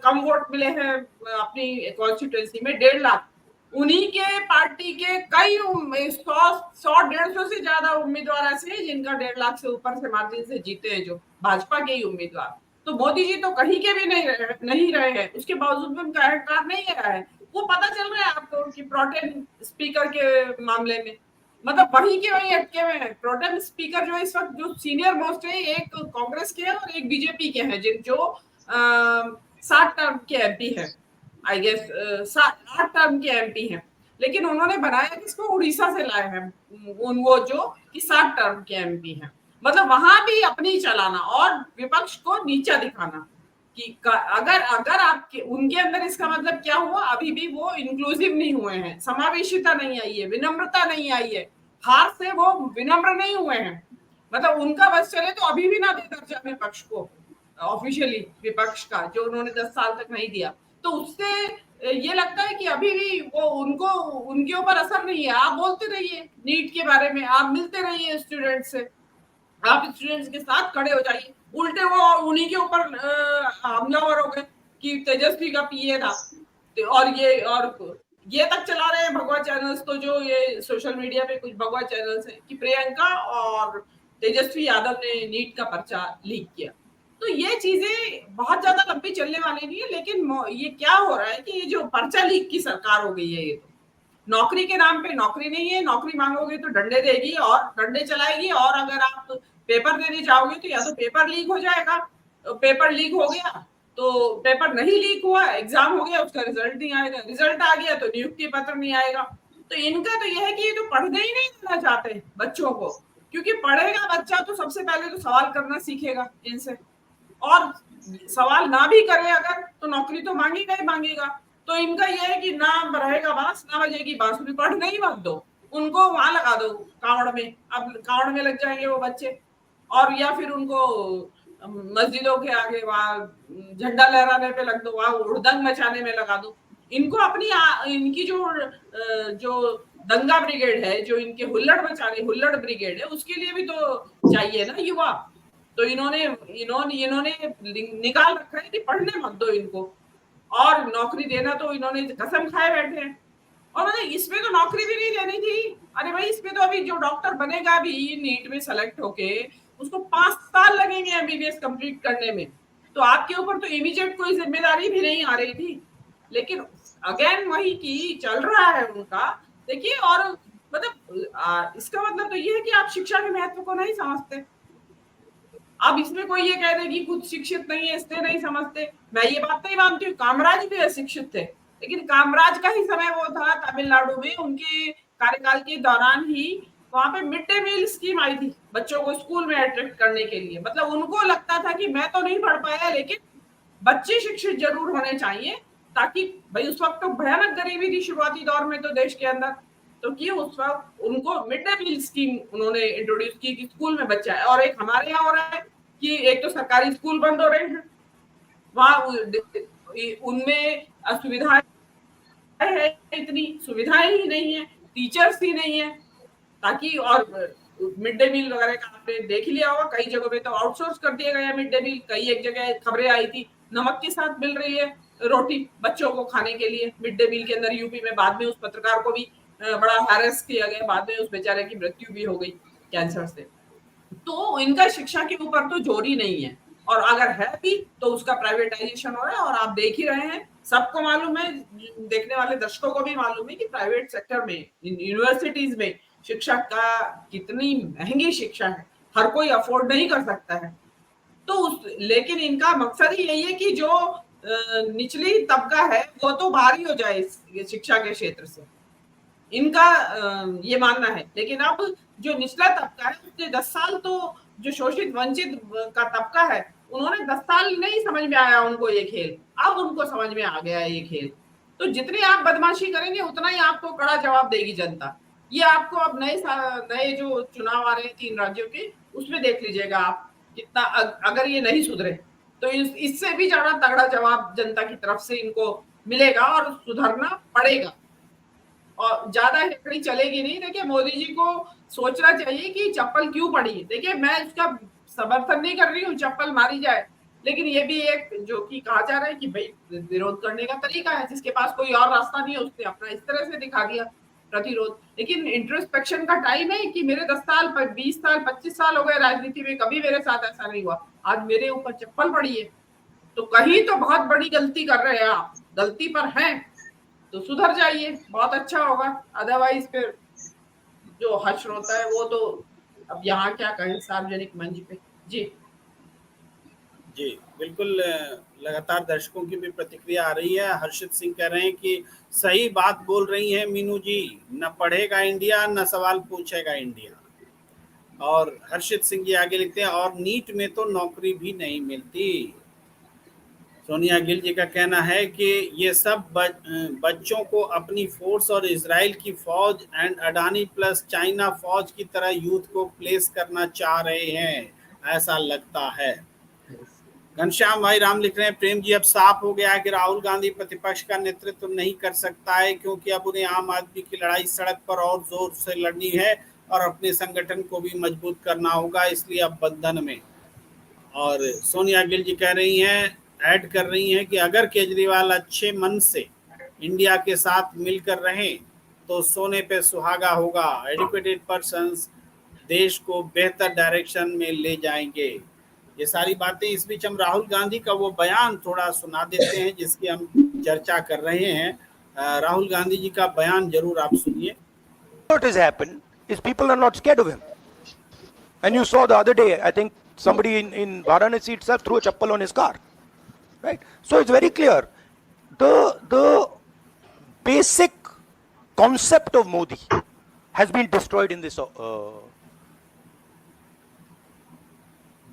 कम वोट मिले हैं अपनी कॉन्स्टिट्यूएंसी में 1.5 लाख, उन्हीं के पार्टी के कई 100-150 से ज्यादा उम्मीदवार ऐसे हैं जिनका 1.5 लाख से ऊपर से मार्जिन से जीते हैं, जो भाजपा के ही उम्मीदवार। तो मोदी जी तो कहीं के भी नहीं रहे हैं, उसके बावजूद भी उनका अहंकार नहीं रहा है। वो पता चल रहा है आपको कि प्रोटेम स्पीकर के मामले में मतलब वही के वही अटके हुए हैं। प्रोटेम स्पीकर जो इस वक्त जो सीनियर मोस्ट है, एक कांग्रेस के हैं और एक बीजेपी के हैं, जो 60 टर्म के एमपी है, आई गेस 8 टर्म के एमपी हैं। लेकिन उन्होंने बनाया किसको, उड़ीसा से लाए हैं वो जो कि 60 टर्म के एमपी हैं। मतलब वहां भी अपनी चलाना और विपक्ष को नीचा दिखाना कि अगर आपके उनके अंदर, इसका मतलब क्या हुआ, अभी भी वो इंक्लूसिव नहीं हुए हैं, समावेशिता नहीं आई है, विनम्रता नहीं आई है। हार से वो विनम्र नहीं हुए हैं। मतलब उनका बस चले तो अभी भी ना दे दर्जा विपक्ष को, ऑफिशियली विपक्ष का, जो उन्होंने 10 साल तक नहीं दिया। तो उससे ये लगता है कि अभी भी वो उनके ऊपर असर नहीं है। आप बोलते रहिए नीट के बारे में, आप मिलते रहिए स्टूडेंट से, आप स्टूडेंट्स के साथ खड़े हो जाइए। उल्टे वो उन्हीं के ऊपर हमलावर हो गए कि तेजस्वी का पीए था और ये तक चला रहे हैं भगवा चैनल्स। तो जो ये सोशल मीडिया पे कुछ भगवा चैनल्स हैं कि प्रियंका और तेजस्वी यादव ने नीट का पर्चा लीक किया। तो ये चीजें बहुत ज्यादा लंबी चलने वाली नहीं है। लेकिन ये क्या हो रहा है कि ये जो पर्चा लीक की सरकार हो गई है, ये तो नौकरी के नाम पे नौकरी नहीं है, नौकरी मांगोगे तो डंडे देगी और डंडे चलाएगी। और अगर आप पेपर देने जाओगे तो या तो पेपर लीक हो जाएगा, पेपर लीक हो गया तो पेपर नहीं लीक हुआ, एग्जाम हो गया, उसका रिजल्ट नहीं आएगा, रिजल्ट आ गया तो नियुक्ति पत्र नहीं आएगा। तो इनका तो यह है कि ये तो पढ़ने ही नहीं देना चाहते बच्चों को, क्योंकि पढ़ेगा बच्चा तो सबसे पहले तो सवाल करना सीखेगा इनसे, और सवाल ना भी करे अगर तो नौकरी तो मांगेगा ही मांगेगा। तो इनका यह है कि ना रहेगा बांस ना बजेगी बांसुरी, पढ़ने ही मत दो उनको, वहां लगा दो कावड़ में, अब कावड़ में लग जाएंगे वो बच्चे, और या फिर उनको मस्जिदों के आगे वहां झंडा लहराने पे लग दो, वहां हुड़दंग मचाने में लगा दो। इनको अपनी इनकी जो दंगा ब्रिगेड है, जो इनके हुल्लड़ ब्रिगेड है, उसके लिए भी तो चाहिए ना युवा। तो इन्होंने निकाल रखा है कि पढ़ने मत दो इनको, और नौकरी देना तो इन्होंने कसम खाए बैठे हैं। और मतलब इसमें तो नौकरी भी नहीं देनी थी। अरे भाई, इसमें तो अभी जो डॉक्टर बनेगा भी नीट में सेलेक्ट होके, उसको 5 साल लगेंगे एमबीबीएस कंप्लीट करने में। तो आपके ऊपर तो इमीडिएट कोई जिम्मेदारी भी नहीं आ रही थी, लेकिन अगेन वही की चल रहा है उनका। देखिए, और मतलब इसका मतलब तो ये है कि आप शिक्षा के महत्व को नहीं समझते। अब इसमें कोई ये कह दे कि कुछ शिक्षित नहीं है इसलिए नहीं समझते, मैं ये बात नहीं मानती हूँ। कामराज भी अशिक्षित थे, लेकिन कामराज का ही समय वो था तमिलनाडु में, उनके कार्यकाल के दौरान ही वहां पे मिड डे मील स्कीम आई थी बच्चों को स्कूल में अट्रैक्ट करने के लिए। मतलब उनको लगता था कि मैं तो नहीं पढ़ पाया, लेकिन बच्चे शिक्षित जरूर होने चाहिए, ताकि भाई उस वक्त तो भयानक गरीबी थी शुरुआती दौर में तो देश के अंदर। तो कि उस वक्त उनको मिड डे मील स्कीम उन्होंने इंट्रोड्यूस की कि स्कूल में बच्चा है। और एक हमारे यहाँ हो रहा है कि एक तो सरकारी स्कूल बंद हो रहे हैं, वहां उनमें असुविधाएं है, इतनी सुविधाएं ही नहीं है, टीचर्स ही नहीं है, ताकि और मिड डे मील वगैरह का आपने देख लिया होगा, कई जगहों पे तो आउटसोर्स कर दिया गया मिड डे मील। कई एक जगह खबरें आई थी नमक के साथ मिल रही है रोटी बच्चों को खाने के लिए मिड डे मील के अंदर यूपी में। बाद में उस पत्रकार को भी बड़ा हैरेस किया गया, बाद में उस बेचारे की मृत्यु भी हो गई कैंसर से। तो इनका शिक्षा के ऊपर तो जोर ही नहीं है, और अगर है भी तो उसका प्राइवेटाइजेशन हो रहा है। और आप देख ही रहे हैं, सबको मालूम है, देखने वाले दर्शकों को भी मालूम है कि प्राइवेट सेक्टर में यूनिवर्सिटीज में शिक्षा का कितनी महंगी शिक्षा है, हर कोई अफोर्ड नहीं कर सकता है। तो लेकिन इनका मकसद ही यही है कि जो निचली तबका है वो तो बाहर ही हो जाए शिक्षा के क्षेत्र से, इनका ये मानना है। लेकिन अब जो निचला तबका है उसने 10 साल तो जो शोषित वंचित का तबका है, उन्होंने 10 साल नहीं समझ में आया उनको ये खेल, अब उनको समझ में आ गया है ये खेल। तो जितनी आप बदमाशी करेंगे उतना ही आपको कड़ा जवाब देगी जनता। ये आपको अब नए जो चुनाव आ रहे हैं 3 राज्यों के, उसमें देख लीजिएगा आप कितना, अगर ये नहीं सुधरे तो इससे भी ज्यादा तगड़ा जवाब जनता की तरफ से इनको मिलेगा, और सुधरना पड़ेगा, और ज्यादा हेकड़ी चलेगी नहीं। देखिए, मोदी जी को सोचना चाहिए कि चप्पल क्यों पड़ी है। देखिए, मैं उसका समर्थन नहीं कर रही हूँ चप्पल मारी जाए, लेकिन ये भी एक जो कि कहा जा रहा है कि भाई विरोध करने का तरीका है, जिसके पास कोई और रास्ता नहीं है उसने अपना इस तरह से दिखा दिया प्रतिरोध। लेकिन इंट्रोस्पेक्शन का टाइम है कि मेरे 10 साल 20 साल 25 साल हो गए राजनीति में, कभी मेरे साथ ऐसा नहीं हुआ, आज मेरे ऊपर चप्पल पड़ी है, तो कहीं तो बहुत बड़ी गलती कर रहे हैं आप, गलती पर हैं तो सुधर जाइए, बहुत अच्छा होगा। अदरवाइज फिर जो हर्ष होता है वो तो अब यहाँ क्या कहें सार्वजनिक मंच पे। जी जी बिल्कुल, लगातार दर्शकों की भी प्रतिक्रिया आ रही है। हर्षित सिंह कह रहे हैं कि सही बात बोल रही हैं मीनू जी, न पढ़ेगा इंडिया न सवाल पूछेगा इंडिया। और हर्षित सिंह जी आगे लिखते हैं, और नीट में तो नौकरी भी नहीं मिलती। सोनिया गिल जी का कहना है कि ये सब बच्चों को अपनी फोर्स और इजराइल की फौज एंड अडानी प्लस चाइना फौज की तरह यूथ को प्लेस करना चाह रहे हैं, ऐसा लगता है। घनश्याम भाई राम लिख रहे हैं, प्रेम जी अब साफ हो गया है कि राहुल गांधी प्रतिपक्ष का नेतृत्व नहीं कर सकता है, क्योंकि अब उन्हें आम आदमी की लड़ाई सड़क पर और जोर से लड़नी है और अपने संगठन को भी मजबूत करना होगा, इसलिए अब बंधन में। और सोनिया गिल जी कह रही हैं, ऐड कर रही हैं कि अगर केजरीवाल अच्छे मन से इंडिया के साथ मिलकर रहें तो सोने पे सुहागा होगा, एजुकेटेड पर्सन्स देश को बेहतर डायरेक्शन में ले जाएंगे। ये सारी बातें, इस बीच हम राहुल गांधी का वो बयान थोड़ा सुना देते हैं जिसकी हम चर्चा कर रहे हैं। राहुल गांधी जी का बयान जरूर आप सुनिए। What has happened is people are not scared of him, and you saw the other day, I think somebody in Varanasi itself threw a chappal on his car, right? So it's very clear, the basic concept of Modi has been destroyed in this.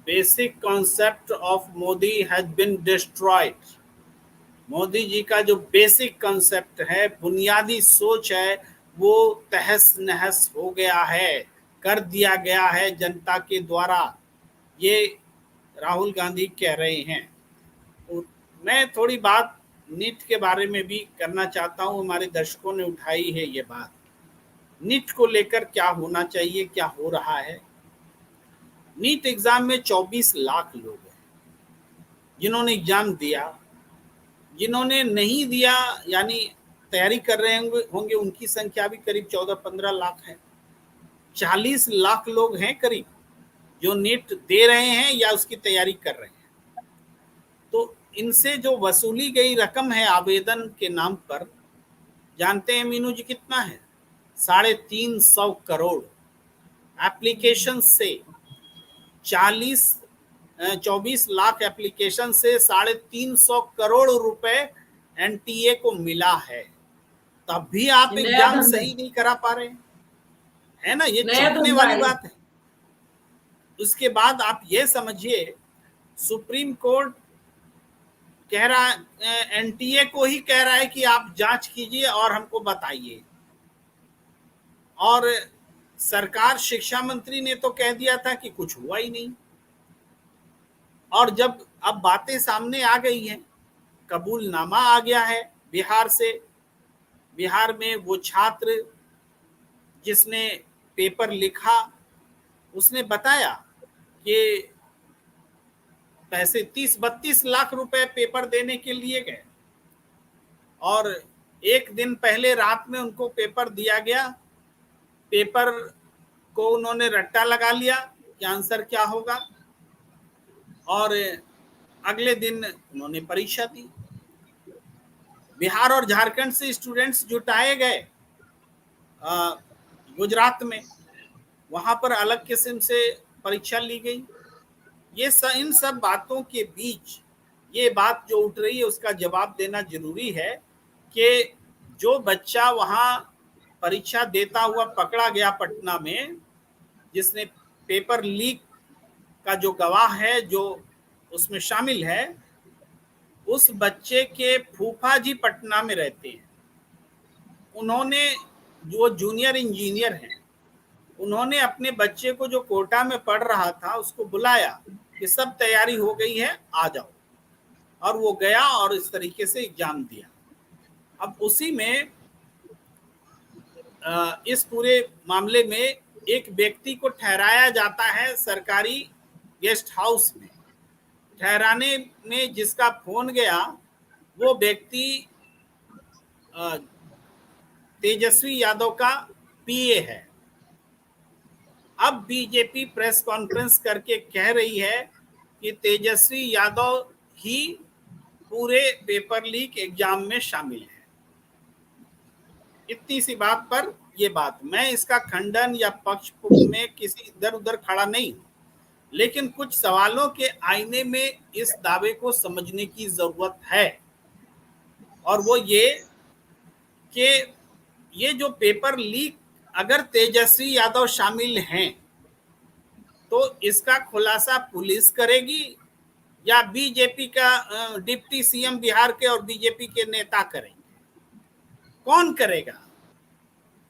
Basic concept of Modi has been destroyed. Modi ji का जो basic concept है, बुनियादी सोच है, वो तहस नहस हो गया है, कर दिया गया है जनता के द्वारा। ये राहुल गांधी कह रहे हैं। और मैं थोड़ी बात नीट के बारे में भी करना चाहता हूं। हमारे दर्शकों ने उठाई है ये बात, नीट को लेकर क्या होना चाहिए, क्या हो रहा है। नीट एग्जाम में 24 लाख लोग हैं जिन्होंने एग्जाम दिया। जिन्होंने नहीं दिया यानी तैयारी कर रहे होंगे उनकी संख्या भी करीब 14-15 लाख है। 40 लाख लोग हैं करीब जो नीट दे रहे हैं या उसकी तैयारी कर रहे हैं। तो इनसे जो वसूली गई रकम है आवेदन के नाम पर, जानते हैं मीनू जी कितना है? 350 करोड़। एप्लीकेशन से 24 लाख एप्लीकेशन से 350 करोड़ रुपए एनटीए को मिला है। तब भी आप एग्जाम सही नहीं करा पा रहे हैं, है ना? ये चौंकने वाली बात है। उसके बाद आप ये समझिए, सुप्रीम कोर्ट कह रहा है, एनटीए को ही कह रहा है कि आप जांच कीजिए और हमको बताइए। और सरकार, शिक्षा मंत्री ने तो कह दिया था कि कुछ हुआ ही नहीं। और जब अब बातें सामने आ गई हैं, कबूलनामा आ गया है बिहार से। बिहार में वो छात्र जिसने पेपर लिखा, उसने बताया कि पैसे 30-32 लाख रुपए पेपर देने के लिए गए और एक दिन पहले रात में उनको पेपर दिया गया। पेपर को उन्होंने रट्टा लगा लिया कि आंसर क्या होगा और अगले दिन उन्होंने परीक्षा दी। बिहार और झारखंड से स्टूडेंट्स जुटाए गए गुजरात में, वहां पर अलग किस्म से परीक्षा ली गई। इन सब बातों के बीच ये बात जो उठ रही है उसका जवाब देना जरूरी है कि जो बच्चा वहां परीक्षा देता हुआ पकड़ा गया पटना में, जिसने पेपर लीक का जो गवाह है जो उसमें शामिल है, उस बच्चे के फूफा जी पटना में रहते हैं। उन्होंने, जो जूनियर इंजीनियर हैं, उन्होंने अपने बच्चे को जो कोटा में पढ़ रहा था उसको बुलाया कि सब तैयारी हो गई है, आ जाओ। और वो गया और इस तरीके से एग्जाम दिया। अब उसी में इस पूरे मामले में एक व्यक्ति को ठहराया जाता है सरकारी गेस्ट हाउस में। ठहराने में जिसका फोन गया वो व्यक्ति तेजस्वी यादव का पीए है। अब बीजेपी प्रेस कॉन्फ्रेंस करके कह रही है कि तेजस्वी यादव ही पूरे पेपर लीक एग्जाम में शामिल है। इतनी सी बात पर ये बात, मैं इसका खंडन या पक्ष में किसी इधर उधर खड़ा नहीं हूं, लेकिन कुछ सवालों के आईने में इस दावे को समझने की जरूरत है। और वो ये कि ये जो पेपर लीक, अगर तेजस्वी यादव शामिल हैं तो इसका खुलासा पुलिस करेगी या बीजेपी का डिप्टी सीएम बिहार के और बीजेपी के नेता करेंगे? कौन करेगा?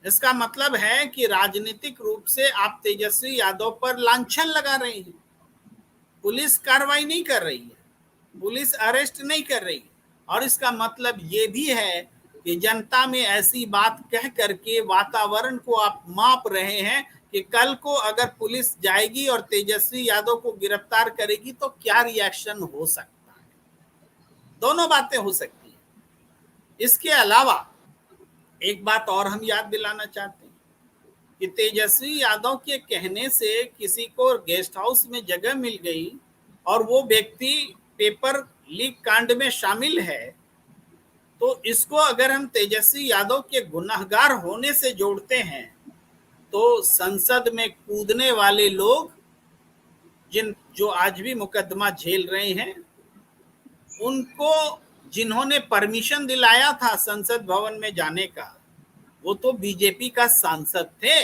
इसका मतलब है कि राजनीतिक रूप से आप तेजस्वी यादव पर लांछन लगा रहे हैं। पुलिस कार्रवाई नहीं कर रही है, पुलिस अरेस्ट नहीं कर रही है। और इसका मतलब ये भी है कि जनता में ऐसी बात कह करके वातावरण को आप माप रहे हैं कि कल को अगर पुलिस जाएगी और तेजस्वी यादव को गिरफ्तार करेगी तो क्या रिएक्शन हो सकता है। दोनों बातें हो सकती हैं। इसके अलावा एक बात और हम याद दिलाना चाहते हैं कि तेजस्वी यादव के कहने से किसी को गेस्ट हाउस में जगह मिल गई और वो व्यक्ति पेपर लीक कांड में शामिल है, तो इसको अगर हम तेजस्वी यादव के गुनाहगार होने से जोड़ते हैं तो संसद में कूदने वाले लोग जो आज भी मुकदमा झेल रहे हैं, उनको जिन्होंने परमिशन दिलाया था संसद भवन में जाने का, वो तो बीजेपी का सांसद थे।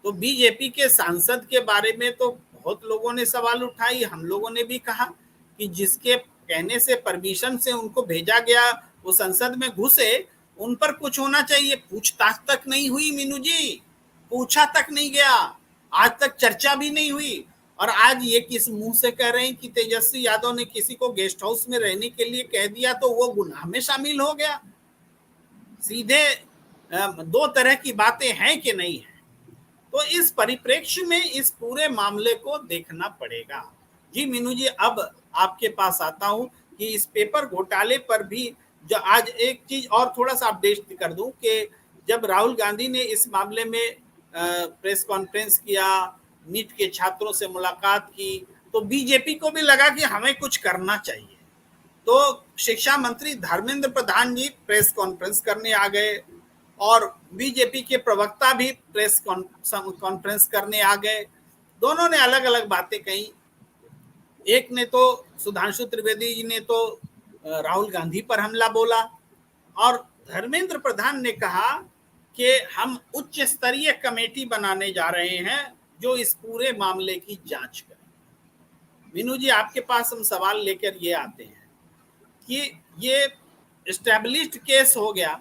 तो बीजेपी के सांसद के बारे में तो बहुत लोगों ने सवाल उठाई, हम लोगों ने भी कहा कि जिसके कहने से, परमिशन से उनको भेजा गया, वो संसद में घुसे, उन पर कुछ होना चाहिए। पूछताछ तक नहीं हुई मीनू जी, पूछा तक नहीं गया, आज तक चर्चा भी नहीं हुई। और आज ये किस मुंह से कह रहे हैं कि तेजस्वी यादव ने किसी को गेस्ट हाउस में रहने के लिए कह दिया तो वो गुनाह में शामिल हो गया। सीधे दो तरह की बातें हैं कि नहीं है। तो इस परिप्रेक्ष्य में इस पूरे मामले को देखना पड़ेगा। जी मीनू जी, अब आपके पास आता हूं कि इस पेपर घोटाले पर भी जो आज एक चीज और थोड़ा सा अपडेट कर दूं कि जब राहुल गांधी ने इस मामले में प्रेस कॉन्फ्रेंस किया, नीट के छात्रों से मुलाकात की, तो बीजेपी को भी लगा कि हमें कुछ करना चाहिए। तो शिक्षा मंत्री धर्मेंद्र प्रधान जी प्रेस कॉन्फ्रेंस करने आ गए और बीजेपी के प्रवक्ता भी प्रेस कॉन्फ्रेंस करने आ गए। दोनों ने अलग अलग बातें कही। एक ने तो, सुधांशु त्रिवेदी जी ने तो राहुल गांधी पर हमला बोला और धर्मेंद्र प्रधान ने कहा कि हम उच्च स्तरीय कमेटी बनाने जा रहे हैं जो इस पूरे मामले की जांच करे। मीनू जी, आपके पास हम सवाल लेकर ये आते हैं कि ये एस्टैब्लिश्ड केस हो गया,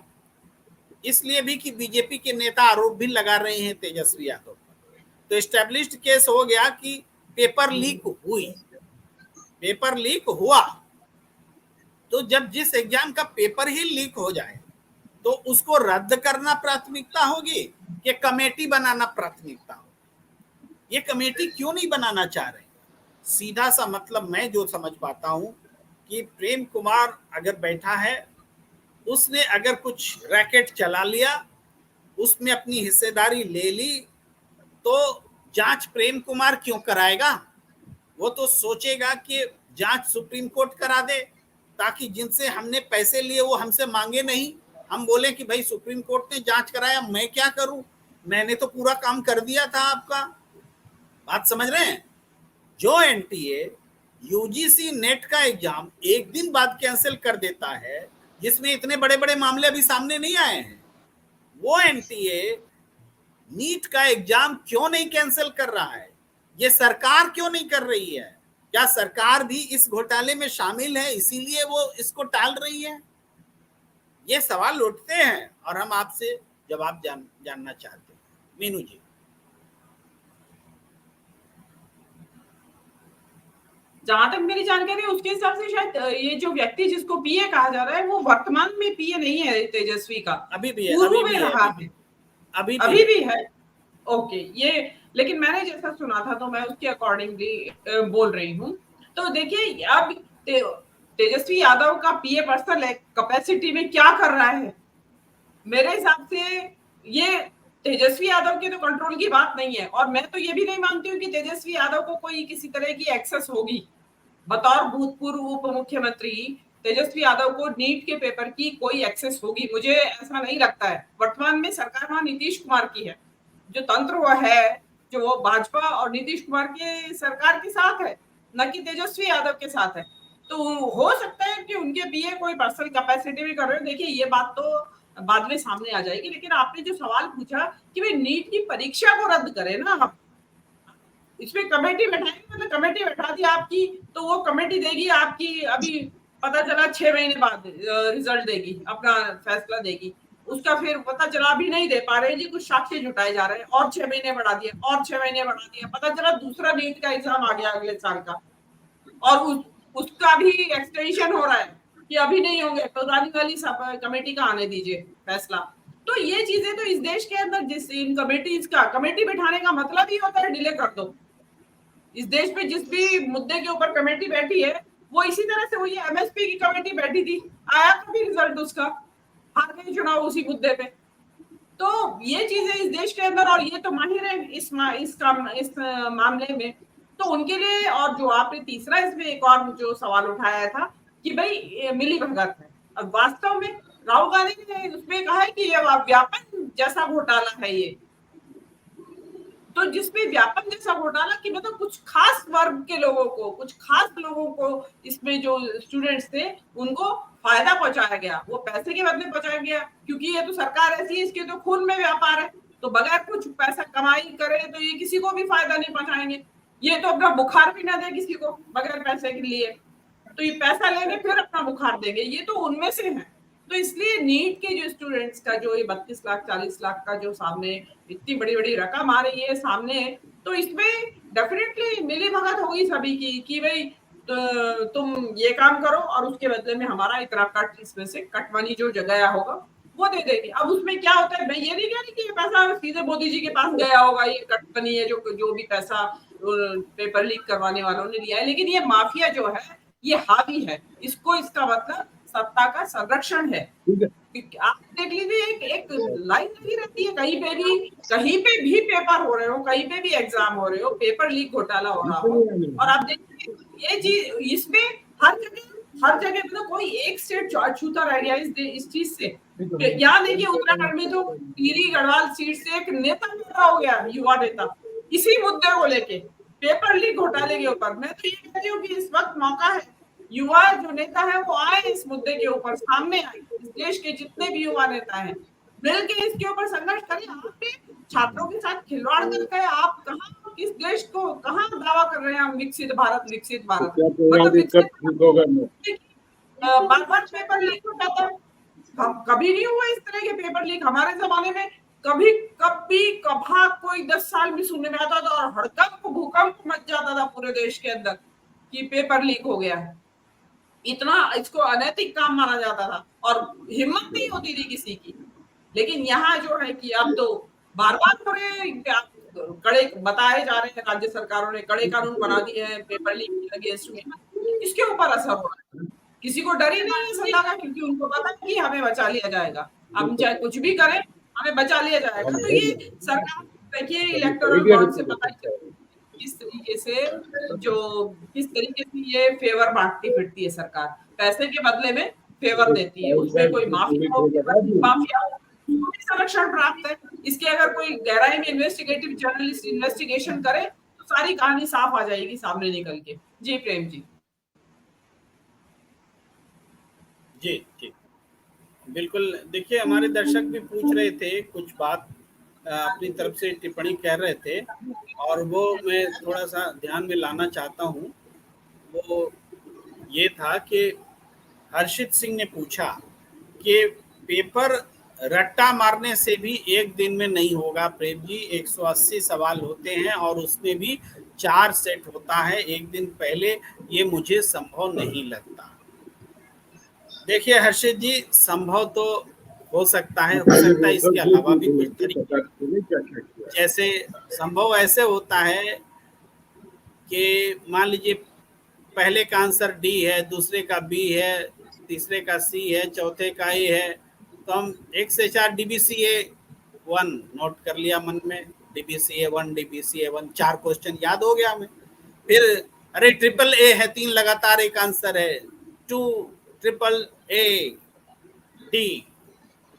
इसलिए भी कि बीजेपी के नेता आरोप भी लगा रहे हैं तेजस्वी यादव पर। तो एस्टैब्लिश्ड केस हो गया कि पेपर लीक हुई, पेपर लीक हुआ। तो जब जिस एग्जाम का पेपर ही लीक हो जाए तो उसको रद्द करना प्राथमिकता होगी कि कमेटी बनाना प्राथमिकता होगी? ये कमेटी क्यों नहीं बनाना चाह रहे? सीधा सा मतलब मैं जो समझ पाता हूं कि प्रेम कुमार अगर बैठा है, उसने अगर कुछ रैकेट चला लिया, उसमें अपनी हिस्सेदारी ले ली, तो जांच प्रेम कुमार क्यों कराएगा? वो तो सोचेगा कि जांच सुप्रीम कोर्ट करा दे ताकि जिनसे हमने पैसे लिए वो हमसे मांगे नहीं। हम बोले कि भाई सुप्रीम कोर्ट ने जांच कराया, मैं क्या करूं, मैंने तो पूरा काम कर दिया था आपका। बात समझ रहे हैं? जो एनटीए यूजीसी नेट का एग्जाम एक दिन बाद कैंसिल कर देता है, जिसमें इतने बड़े बड़े मामले अभी सामने नहीं आए हैं, वो एनटीए नीट का एग्जाम क्यों नहीं कैंसिल कर रहा है? ये सरकार क्यों नहीं कर रही है? क्या सरकार भी इस घोटाले में शामिल है इसीलिए वो इसको टाल रही है? ये सवाल उठते हैं और हम आपसे जवाब जानना चाहते हैं। मीनू जी, जहां तक मेरी जानकारी है उसके हिसाब से शायद ये जो व्यक्ति जिसको पीए कहा जा रहा है वो वर्तमान में पीए नहीं है तेजस्वी का, अभी भी है, पूर्व में रहा है, अभी भी है। ओके, ये लेकिन मैंने जैसा सुना था तो मैं उसके अकॉर्डिंगली बोल रही हूँ। तो देखिए, अब तेजस्वी यादव का पीए पर्सन कैपेसिटी में क्या कर रहा है, मेरे हिसाब से ये तेजस्वी यादव के तो कंट्रोल की बात नहीं है। और मैं तो ये भी नहीं मानती हूँ कि तेजस्वी यादव को कोई किसी तरह की एक्सेस होगी। बतौर भूतपूर्व उप मुख्यमंत्री तेजस्वी यादव को नीट के पेपर की कोई एक्सेस होगी, मुझे ऐसा नहीं लगता है। वर्तमान में सरकार वहां नीतीश कुमार की है, जो तंत्र वो है, जो वो भाजपा और नीतीश कुमार के सरकार के साथ है, न कि तेजस्वी यादव के साथ है। तो हो सकता है कि उनके पीए कोई पर्सनल कैपेसिटी में कर रहे हो। देखिए, ये बात तो बाद में सामने आ जाएगी, लेकिन आपने जो सवाल पूछा कि भाई नीट की परीक्षा को रद्द करें ना, हम इसमें कमेटी बैठाएंगे, मतलब कमेटी बैठा दी आपकी, तो वो कमेटी देगी आपकी, अभी पता चला 6 महीने बाद रिजल्ट देगी, अपना फैसला देगी। उसका फिर पता चला अभी नहीं दे पा रहे जी, कुछ साक्ष्य जुटाए जा रहे हैं, और 6 महीने बढ़ा दिए, और 6 महीने बढ़ा दिया, पता चला दूसरा नीट का एग्जाम आ गया अगले साल का, और उसका भी एक्सटेंशन हो रहा है कि अभी नहीं होंगे, तो रानी वाली कमेटी का आने दीजिए फैसला। तो ये चीजें तो इस देश के अंदर जिस इन कमेटीज का, कमेटी बैठाने का मतलब ही होता है डिले कर दो। इस देश में जिस भी मुद्दे के ऊपर कमेटी बैठी है वो इसी तरह से हुई है। एमएसपी की कमेटी बैठी थी, आया था भी रिजल्ट उसका, हार गए चुनाव उसी मुद्दे पे। तो ये चीजें इस देश के अंदर, और ये तो माहिर है इस मामले में, तो उनके लिए। और जो आपने तीसरा इसमें एक और जो सवाल उठाया था कि भाई मिली भगत है, अब वास्तव में राहुल गांधी ने उसमें कहा है कि ये व्यापक जैसा घोटाला है ये, तो जिसमें व्यापक जैसा घोटाला कि मतलब कुछ खास वर्ग के लोगों को, कुछ खास लोगों को, इसमें जो स्टूडेंट्स थे उनको फायदा पहुंचाया गया वो पैसे के बदले पहुंचाया गया, क्योंकि ये तो सरकार ऐसी है, इसके तो खून में व्यापार है, तो बगैर कुछ पैसा कमाई करे तो ये किसी को भी फायदा नहीं पहुंचाएंगे। ये तो अपना बुखार भी ना दे किसी को बगैर पैसे के लिए, तो ये पैसा लेंगे फिर अपना बुखार देंगे, ये तो उनमें से है। तो इसलिए नीट के जो स्टूडेंट्स का जो ये 32 लाख 40 लाख का जो सामने इतनी बड़ी बड़ी रकम आ रही है सामने, तो इसमें डेफिनेटली मिली भगत होगी सभी की कि भाई तो तुम ये काम करो और उसके बदले में हमारा इतना कट, इसमें से कट मनी जो गया होगा वो दे देंगे। अब उसमें क्या होता है, मैं ये नहीं कह रही कि ये पैसा सीधे मोदी जी के पास गया होगा, ये कट मनी है जो भी पैसा पेपर लीक करवाने वालों ने लिया है, लेकिन ये माफिया जो है ये हावी है, इसको इसका मतलब सत्ता का संरक्षण है। आप देख लीजिए एक लाइन लगी रहती है, कहीं पे भी पेपर हो रहे हो, कहीं पे भी एग्जाम हो रहे हो, पेपर लीक घोटाला हो रहा हो, और आप देखिए ये चीज इसमें हर जगह मतलब कोई एक स्टेट छूता रह गया इस चीज से। यहाँ देखिए उत्तराखंड में तो टिहरी गढ़वाल सीट से एक नेता पैदा हो गया, युवा नेता, इसी मुद्दे को लेके पेपर लीक घोटाले के ऊपर। मैं तो ये कहती हूँ कि इस वक्त मौका है, युवा जो नेता है वो आए इस मुद्दे के ऊपर, सामने आए, इस देश के जितने भी युवा नेता हैं मिलकर इसके ऊपर संघर्ष करें। आपने छात्रों के साथ खिलवाड़ करके आप कहाँ, किस देश को कहाँ दावा कर रहे हैं हम विकसित भारत मतलब बार बार पेपर लीक हो जाता है। कभी नहीं हुआ इस तरह के पेपर लीक हमारे जमाने में, कभी कभा कोई 10 साल में सुनने में आता था और हड़कंप भूकंप मच जाता था पूरे देश के अंदर कि पेपर लीक हो गया है। इतना इसको अनैतिक काम माना जाता था और हिम्मत नहीं होती थी किसी की। लेकिन यहाँ जो है कि अब तो बार बार हो रहे हैं, कड़े बताए जा रहे हैं, राज्य सरकारों ने कड़े कानून बना दिए हैं पेपर लीक के अगेंस्ट में, इसके ऊपर असर हो रहा है। किसी को डर ही नहीं है सलाह का, क्योंकि उनको पता है कि हमें बचा लिया जाएगा, हम चाहे कुछ भी करें हमें बचा लिया जाएगा। तो ये सरकार देखिए इलेक्टोरल बॉन्ड से पता ही किस तरीके से ये फेवर बांटती फिरती है सरकार, पैसे के बदले में फेवर देती है, उसमें कोई माफिया संरक्षण प्राप्त है। इसके अगर कोई गहराई में इन्वेस्टिगेटिव जर्नलिस्ट इन्वेस्टिगेशन करे तो सारी कहानी साफ आ जाएगी सामने निकल के। जी प्रेम जी। जी बिल्कुल। देखिए हमारे दर्शक भी पूछ रहे थे कुछ बात, अपनी तरफ से टिप्पणी कर रहे थे, और वो मैं थोड़ा सा ध्यान में लाना चाहता हूँ। वो ये था कि हर्षित सिंह ने पूछा कि पेपर रट्टा मारने से भी एक दिन में नहीं होगा प्रेम जी, 180 सवाल होते हैं और उसमें भी 4 सेट होता है एक दिन पहले, ये मुझे संभव नहीं लगता। देखिए हर्षित जी, संभव तो हो सकता है इसके अलावा भी कुछ तरीके, जैसे संभव ऐसे होता है कि मान लीजिए पहले का आंसर डी है, दूसरे का बी है, तीसरे का सी है, चौथे का ए है, तो हम 1 से 4 DBCA 1 नोट कर लिया मन में, DBCA 1 DBCA 1, 4 क्वेश्चन याद हो गया हमें। फिर अरे ट्रिपल ए है, 3 लगातार एक आंसर है, 2 ट्रिपल ए डी,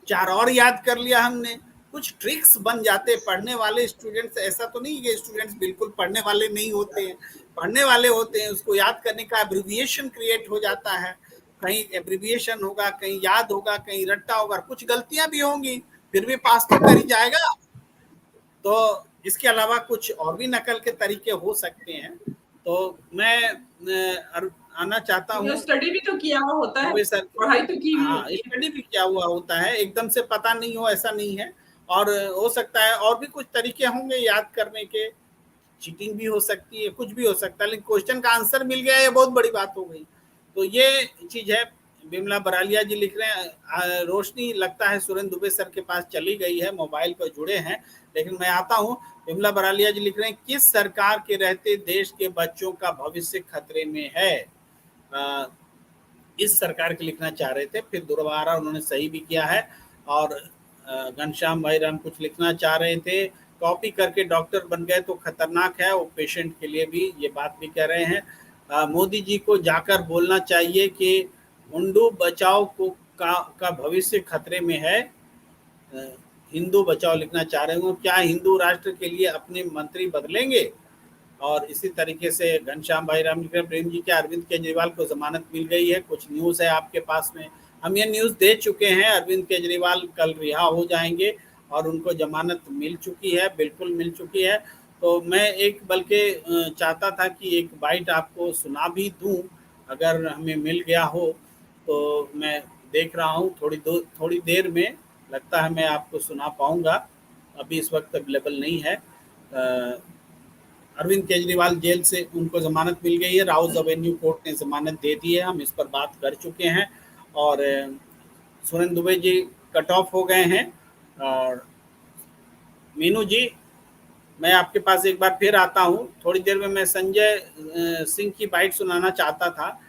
4 और याद कर लिया हमने। कुछ ट्रिक्स बन जाते। पढ़ने वाले स्टूडेंट्स, ऐसा तो नहीं कि स्टूडेंट्स बिल्कुल पढ़ने वाले नहीं होते हैं, पढ़ने वाले होते हैं, उसको याद करने का एब्रिविएशन क्रिएट हो जाता है, कहीं एब्रिविएशन होगा, कहीं याद होगा, कहीं रट्टा होगा, कुछ गलतियां भी होंगी, फिर भी पास तो कर ही जाएगा। तो इसके अलावा कुछ और भी नकल के तरीके हो सकते हैं। तो मैं आना चाहता हूँ, स्टडी भी तो किया हुआ होता है, पढ़ाई तो की, हाँ स्टडी भी किया हुआ होता है, एकदम से पता नहीं हो ऐसा नहीं है, और हो सकता है और भी कुछ तरीके होंगे याद करने के, चीटिंग भी हो सकती है, कुछ भी हो सकता है, लेकिन क्वेश्चन का आंसर मिल गया, ये बहुत बड़ी बात हो गई। तो ये चीज है। बिमला बरालिया जी लिख रहे हैं, रोशनी लगता है सुरेंद्र दुबे सर के पास चली गई है, मोबाइल पर जुड़े हैं, लेकिन मैं आता हूँ। बिमला बरालिया जी लिख रहे हैं, किस सरकार के रहते देश के बच्चों का भविष्य खतरे में है। इस सरकार के लिखना चाह रहे थे, फिर दोबारा उन्होंने सही भी किया है। और घनश्याम भाई राम कुछ लिखना चाह रहे थे, कॉपी करके डॉक्टर बन गए तो खतरनाक है, वो पेशेंट के लिए भी, ये बात भी कह रहे हैं। मोदी जी को जाकर बोलना चाहिए कि हुंडू बचाओ का भविष्य खतरे में है। हिंदू बचाओ लिखना चाह रहे हो, क्या हिंदू राष्ट्र के लिए अपने मंत्री बदलेंगे। और इसी तरीके से घनश्याम भाई रामविक्रम प्रेम जी के अरविंद केजरीवाल को जमानत मिल गई है। कुछ न्यूज़ है आपके पास में, हम ये न्यूज़ दे चुके हैं, अरविंद केजरीवाल कल रिहा हो जाएंगे और उनको जमानत मिल चुकी है, बिल्कुल मिल चुकी है। तो मैं एक बल्कि चाहता था कि एक बाइट आपको सुना भी दूं, अगर हमें मिल गया हो तो। मैं देख रहा हूं थोड़ी देर में लगता है मैं आपको सुना पाऊंगा, अभी इस वक्त अवेलेबल नहीं है। अरविंद केजरीवाल जेल से उनको जमानत मिल गई है, राउज एवेन्यू कोर्ट ने जमानत दे दी है, हम इस पर बात कर चुके हैं। और सुरेंद्र दुबे जी कट ऑफ हो गए हैं। और मीनू जी, मैं आपके पास एक बार फिर आता हूं, थोड़ी देर में मैं संजय सिंह की बाइट सुनाना चाहता था,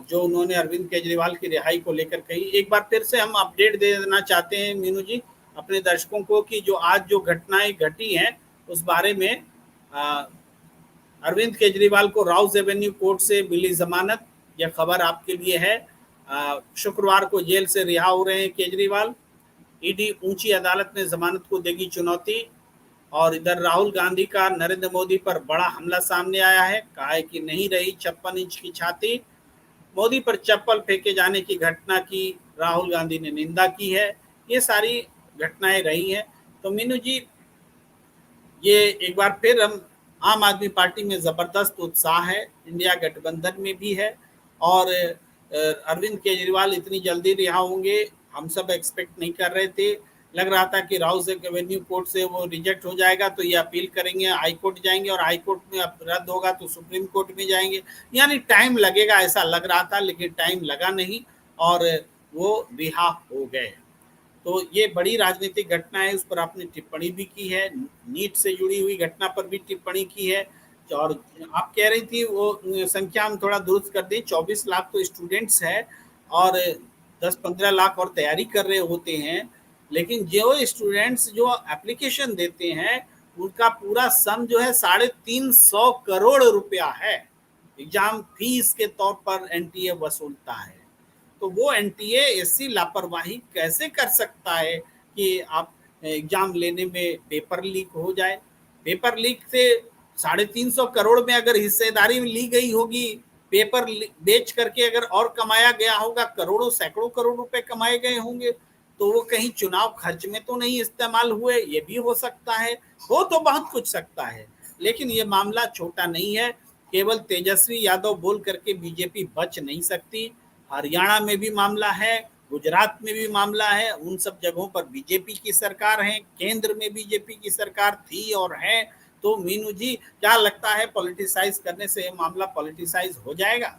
जो उन्होंने अरविंद केजरीवाल की रिहाई को लेकर कही। एक बार फिर से हम अपडेट दे देना चाहते हैं मीनू जी अपने दर्शकों को कि जो आज जो घटनाएं घटी हैं उस बारे में। अरविंद केजरीवाल को राउज एवेन्यू कोर्ट से मिली जमानत, यह खबर आपके लिए है। शुक्रवार को जेल से रिहा हो रहे हैं केजरीवाल। ईडी ऊंची अदालत में जमानत को देगी चुनौती। और इधर राहुल गांधी का नरेंद्र मोदी पर बड़ा हमला सामने आया है, कहा है कि नहीं रही 56 इंच की छाती। मोदी पर चप्पल फेंके जाने की घटना की राहुल गांधी ने निंदा की है। ये सारी घटनाएं रही हैं। तो मीनू जी, ये एक बार फिर हम आम आदमी पार्टी में जबरदस्त उत्साह है, इंडिया गठबंधन में भी है। और अरविंद केजरीवाल इतनी जल्दी रिहा होंगे हम सब एक्सपेक्ट नहीं कर रहे थे। लग रहा था कि राउज एवेन्यू कोर्ट से वो रिजेक्ट हो जाएगा तो ये अपील करेंगे, हाई कोर्ट जाएंगे, और हाई कोर्ट में रद्द होगा तो सुप्रीम कोर्ट में जाएंगे, यानी टाइम लगेगा ऐसा लग रहा था, लेकिन टाइम लगा नहीं और वो रिहा हो गए। तो ये बड़ी राजनीतिक घटना है, उस पर आपने टिप्पणी भी की है, नीट से जुड़ी हुई घटना पर भी टिप्पणी की है। और आप कह रही थी वो संख्या हम थोड़ा दुरुस्त कर दें, 24 लाख तो स्टूडेंट्स है और 10-15 लाख और तैयारी कर रहे होते हैं, लेकिन जो स्टूडेंट्स जो एप्लीकेशन देते हैं उनका पूरा सम जो है 350 करोड़ रुपया है, एग्जाम फीस के तौर पर एनटीए वसूलता है। तो वो एनटीए ऐसी लापरवाही कैसे कर सकता है कि आप एग्जाम लेने में पेपर लीक हो जाए। पेपर लीक से 350 करोड़ में अगर हिस्सेदारी ली गई होगी, पेपर बेच करके अगर और कमाया गया होगा, करोड़ों सैकड़ों करोड़ रुपए कमाए गए होंगे, तो वो कहीं चुनाव खर्च में तो नहीं इस्तेमाल हुए, ये भी हो सकता है। हो तो बहुत कुछ सकता है, लेकिन ये मामला छोटा नहीं है। केवल तेजस्वी यादव बोल करके बीजेपी बच नहीं सकती। हरियाणा में भी मामला है, गुजरात में भी मामला है, उन सब जगहों पर बीजेपी की सरकार है, केंद्र में बीजेपी की सरकार थी और है। तो मीनू जी, क्या लगता है पॉलिटिसाइज करने से ये मामला पॉलिटिसाइज हो जाएगा?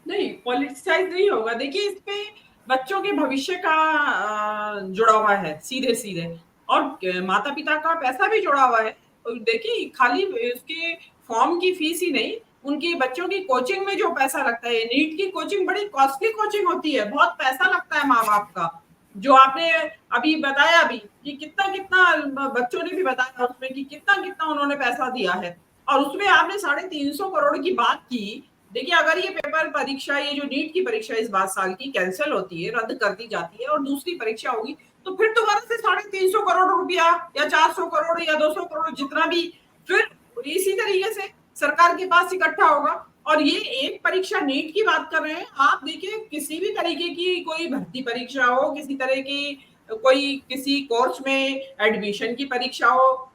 नहीं, पॉलिटिसाइज नहीं होगा। देखिए, इस पे बच्चों के भविष्य का जुड़ा हुआ है सीधे सीधे, और माता पिता का पैसा भी जुड़ा हुआ है। देखिए, खाली उसके फॉर्म की फीस ही नहीं, उनकी बच्चों की कोचिंग में जो पैसा लगता है, नीट की कोचिंग बड़ी कॉस्टली कोचिंग होती है, बहुत पैसा लगता है माँ बाप का। जो आपने अभी बताया भी कि कितना कितना बच्चों ने भी बताया उसमें कि कितना कितना उन्होंने पैसा दिया है, और उसमें आपने 350 करोड़ की बात की। देखिए, अगर ये पेपर परीक्षा, ये जो नीट की परीक्षा इस बार साल की कैंसिल होती है, रद्द कर दी जाती है और दूसरी परीक्षा होगी, तो फिर दोबारा से 350 करोड़ रुपया या 400 करोड़ या 200 करोड़ जितना भी फिर इसी तरीके से सरकार के पास इकट्ठा होगा। और ये एक परीक्षा नीट की बात कर रहे हैं, आप देखिए किसी भी तरीके की कोई भर्ती परीक्षा हो, किसी तरह की कोई किसी कोर्स में एडमिशन की परीक्षा हो,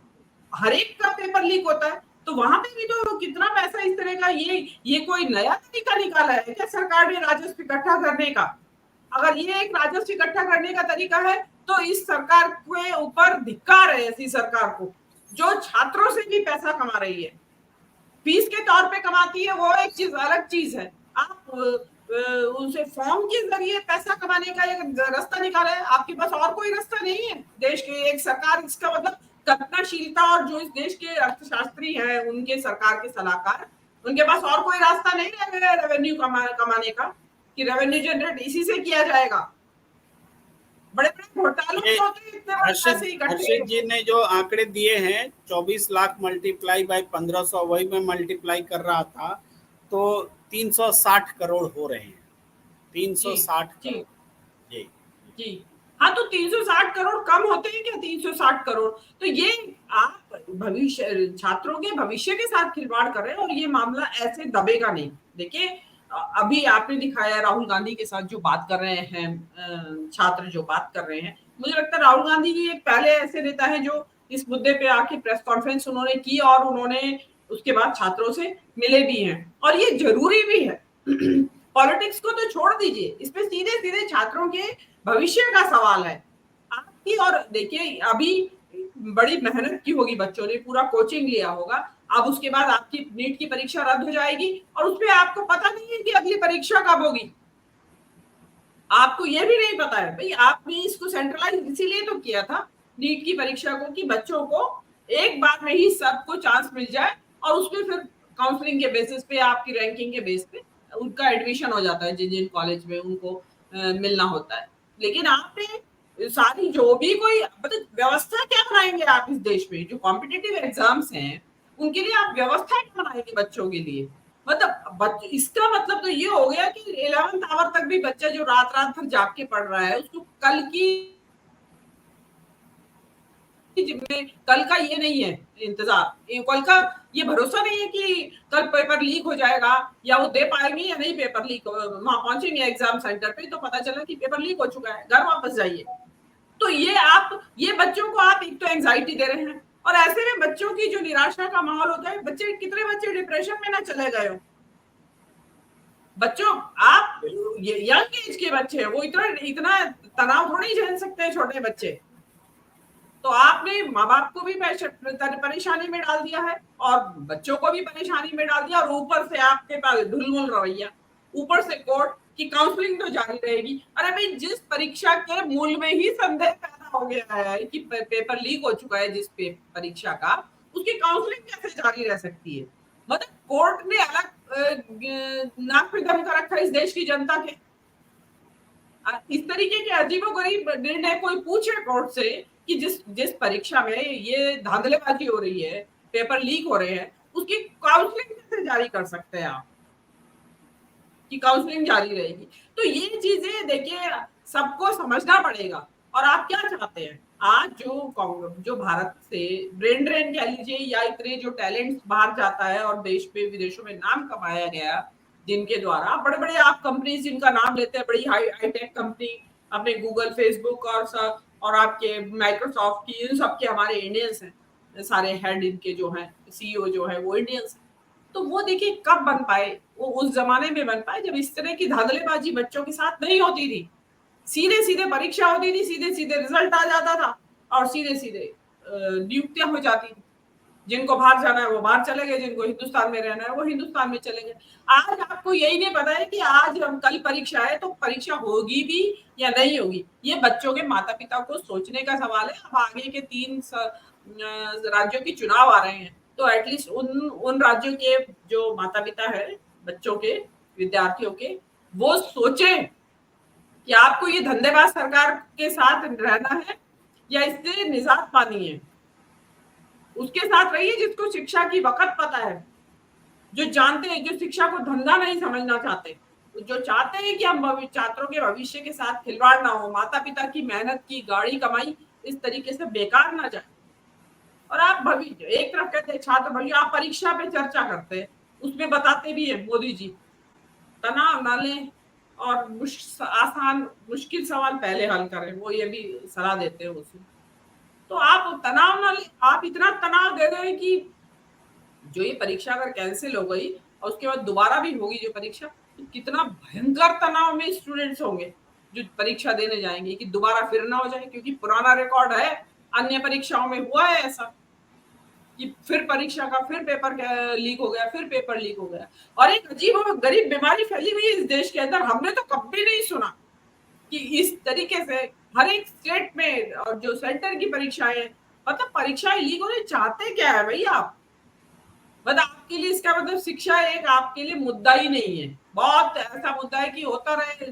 हर एक का पेपर लीक होता है। तो वहां पे भी तो कितना पैसा इस तरह का, ये कोई नया तरीका निकाला है क्या सरकार ने राजस्व इकट्ठा करने का? अगर ये एक राजस्व इकट्ठा करने का तरीका है तो इस सरकार के ऊपर धिक्कार है, ऐसी सरकार को जो छात्रों से भी पैसा कमा रही है, फीस के तौर पे कमाती है, वो एक चीज अलग चीज है। आप उनसे फॉर्म के जरिए पैसा कमाने का एक रास्ता निकाला है, आपके पास और कोई रास्ता नहीं है। देश के एक सरकार, इसका मतलब कल्पनाशीलता, और जो इस देश के अर्थशास्त्री हैं, उनके सरकार के सलाहकार, उनके पास और कोई रास्ता नहीं रह गया रेवेन्यू कमाने का, कि रेवेन्यू जनरेट इसी से किया जाएगा। बड़े बड़े घोटाले होते हैं। हर्षित जी ने जो आंकड़े दिए हैं 24 लाख मल्टीप्लाई बाय 1500, वही मैं मल्टीप्लाई कर रहा था, तो 360 करोड़ हो रहे हैं। 360 जी जी जी। हाँ, तो 360 करोड़ कम होते हैं क्या? 360 करोड़ तो ये आप भविष्य, छात्रों के भविष्य के साथ खिलवाड़ कर रहे हैं और ये मामला ऐसे दबेगा नहीं। देखिए अभी आपने दिखाया राहुल गांधी के साथ जो बात कर रहे हैं, छात्र जो बात कर रहे हैं, मुझे लगता है राहुल गांधी जी एक पहले ऐसे नेता है जो इस मुद्दे पे आके प्रेस कॉन्फ्रेंस उन्होंने की और उन्होंने उसके बाद छात्रों से मिले भी हैं और ये जरूरी भी है। पॉलिटिक्स को तो छोड़ दीजिए, इस पे सीधे सीधे छात्रों के भविष्य का सवाल है आपकी। और देखिए अभी बड़ी मेहनत की होगी, बच्चों ने पूरा कोचिंग लिया होगा, अब उसके बाद आपकी नीट की परीक्षा रद्द हो जाएगी और उसपे आपको पता नहीं है कि अगली परीक्षा कब होगी। आपको ये भी नहीं पता है भाई, आपने इसको सेंट्रलाइज इसीलिए तो किया था नीट की परीक्षा को कि बच्चों को एक बार में ही सबको चांस मिल जाए और उसमें फिर काउंसलिंग के बेसिस पे, आपकी रैंकिंग के बेस पे उनका एडमिशन हो जाता है जिन जिन कॉलेज में उनको मिलना होता है। लेकिन आपने सारी जो भी कोई मतलब व्यवस्था क्या बनाएंगे आप इस देश में? जो कॉम्पिटिटिव एग्जाम्स हैं उनके लिए आप व्यवस्था क्या बनाएंगे बच्चों के लिए? मतलब इसका मतलब तो ये हो गया कि 11th आवर तक भी बच्चा जो रात रात भर जाग के पढ़ रहा है उसको कल का ये नहीं है इंतजार, कल का ये भरोसा नहीं है कि कल पेपर लीक हो जाएगा या वो दे पाएंगे या नहीं। पेपर लीक वहां पहुंचेंगे एग्जाम सेंटर पे तो पता चला कि पेपर लीक हो चुका है, घर वापस जाइए। तो ये बच्चों को आप एक तो एंजाइटी दे रहे हैं और ऐसे में बच्चों की जो निराशा का माहौल होता है, कितने बच्चे डिप्रेशन में ना चले गए हो। बच्चों आप यंग एज के बच्चे हैं, वो इतना तनाव थोड़ी झेल सकते हैं छोटे बच्चे। तो आपने माँ बाप को भी परेशानी में डाल दिया है और बच्चों को भी परेशानी में डाल दिया और ऊपर से आपके पास ढुलमुल रवैया, ऊपर से कोर्ट की काउंसलिंग तो जारी रहेगी। अरे भाई, जिस परीक्षा के मूल में ही संदेह पैदा हो गया है कि पेपर लीक हो चुका है जिस परीक्षा का, उसकी काउंसलिंग कैसे जारी रह सकती है? मतलब कोर्ट ने अलग नाक पे दम कर रखा है इस देश की जनता के। इस तरीके के अजीबोगरीब निर्णय कोई पूछे कोर्ट से कि जिस परीक्षा में ये धांधलेबाजी हो रही है, पेपर लीक हो रहे हैं, उसकी काउंसलिंग कैसे जारी कर सकते हैं आप कि काउंसलिंग जारी रहेगी? तो ये चीजें देखिए सबको समझना पड़ेगा। और आप क्या चाहते हैं? आज जो भारत से ब्रेन ड्रेन कह लीजिए या इतने जो टैलेंट्स बाहर जाता है और देश में विदेशों में नाम कमाया गया जिनके द्वारा, बड़े बड़े आप कंपनीज जिनका नाम लेते हैं, बड़ी हाईटेक कंपनी, अपने गूगल, फेसबुक और आपके माइक्रोसॉफ्ट की, इन सब के हमारे इंडियंस हैं, सारे हेड इनके जो हैं, सीईओ जो है वो इंडियंस हैं। तो वो देखिए कब बन पाए? वो उस जमाने में बन पाए जब इस तरह की धांधलेबाजी बच्चों के साथ नहीं होती थी। सीधे सीधे परीक्षा होती थी, सीधे सीधे रिजल्ट आ जाता था और सीधे सीधे नियुक्तियां हो जाती थी। जिनको बाहर जाना है वो बाहर चले गए, जिनको हिंदुस्तान में रहना है वो हिंदुस्तान में चले गए। आज आपको यही नहीं पता है कि आज हम कल परीक्षा है तो परीक्षा होगी भी या नहीं होगी। ये बच्चों के माता पिता को सोचने का सवाल है। अब आगे के 3 राज्यों के चुनाव आ रहे हैं तो एटलीस्ट उन राज्यों के जो माता पिता है बच्चों के, विद्यार्थियों के, वो सोचें कि आपको ये धंधेबाज सरकार के साथ रहना है या इससे निजात पानी है। उसके साथ रहिए जिसको शिक्षा की वक़्त पता है, जो जानते हैं, जो शिक्षा को धंधा नहीं समझना चाहते, जो चाहते हैं कि हम छात्रों के भविष्य के साथ खिलवाड़ ना हो, माता पिता की मेहनत की गाड़ी कमाई इस तरीके से बेकार ना जाए। और आप भविष्य एक तरफ कहते हैं छात्र भविष्य, आप परीक्षा पे चर्चा करते हैं, उसमें बताते भी है मोदी जी तनाव ना लें और आसान मुश्किल सवाल पहले हल करें, वो ये भी सलाह देते हैं उसमें। तो आप तनाव ना ले, आप इतना तनाव दे रहे हैं कि जो ये परीक्षा अगर कैंसिल हो गई और उसके बाद दोबारा भी होगी जो परीक्षा, तो कितना भयंकर तनाव में स्टूडेंट्स होंगे जो परीक्षा देने जाएंगे कि दोबारा फिर ना हो जाए। क्योंकि पुराना रिकॉर्ड है, अन्य परीक्षाओं में हुआ है ऐसा कि फिर परीक्षा का फिर पेपर लीक हो गया, फिर पेपर लीक हो गया। और एक अजीब और गरीब बीमारी फैली हुई है इस देश के अंदर, हमने तो कभी नहीं सुना कि इस तरीके से हर एक स्टेट में और जो सेंटर की परीक्षाएं, मतलब परीक्षाएं लीक होने चाहते क्या है भाई आप? मतलब आपके लिए इसका मतलब शिक्षा एक आपके लिए मुद्दा ही नहीं है। बहुत ऐसा मुद्दा है कि होता रहे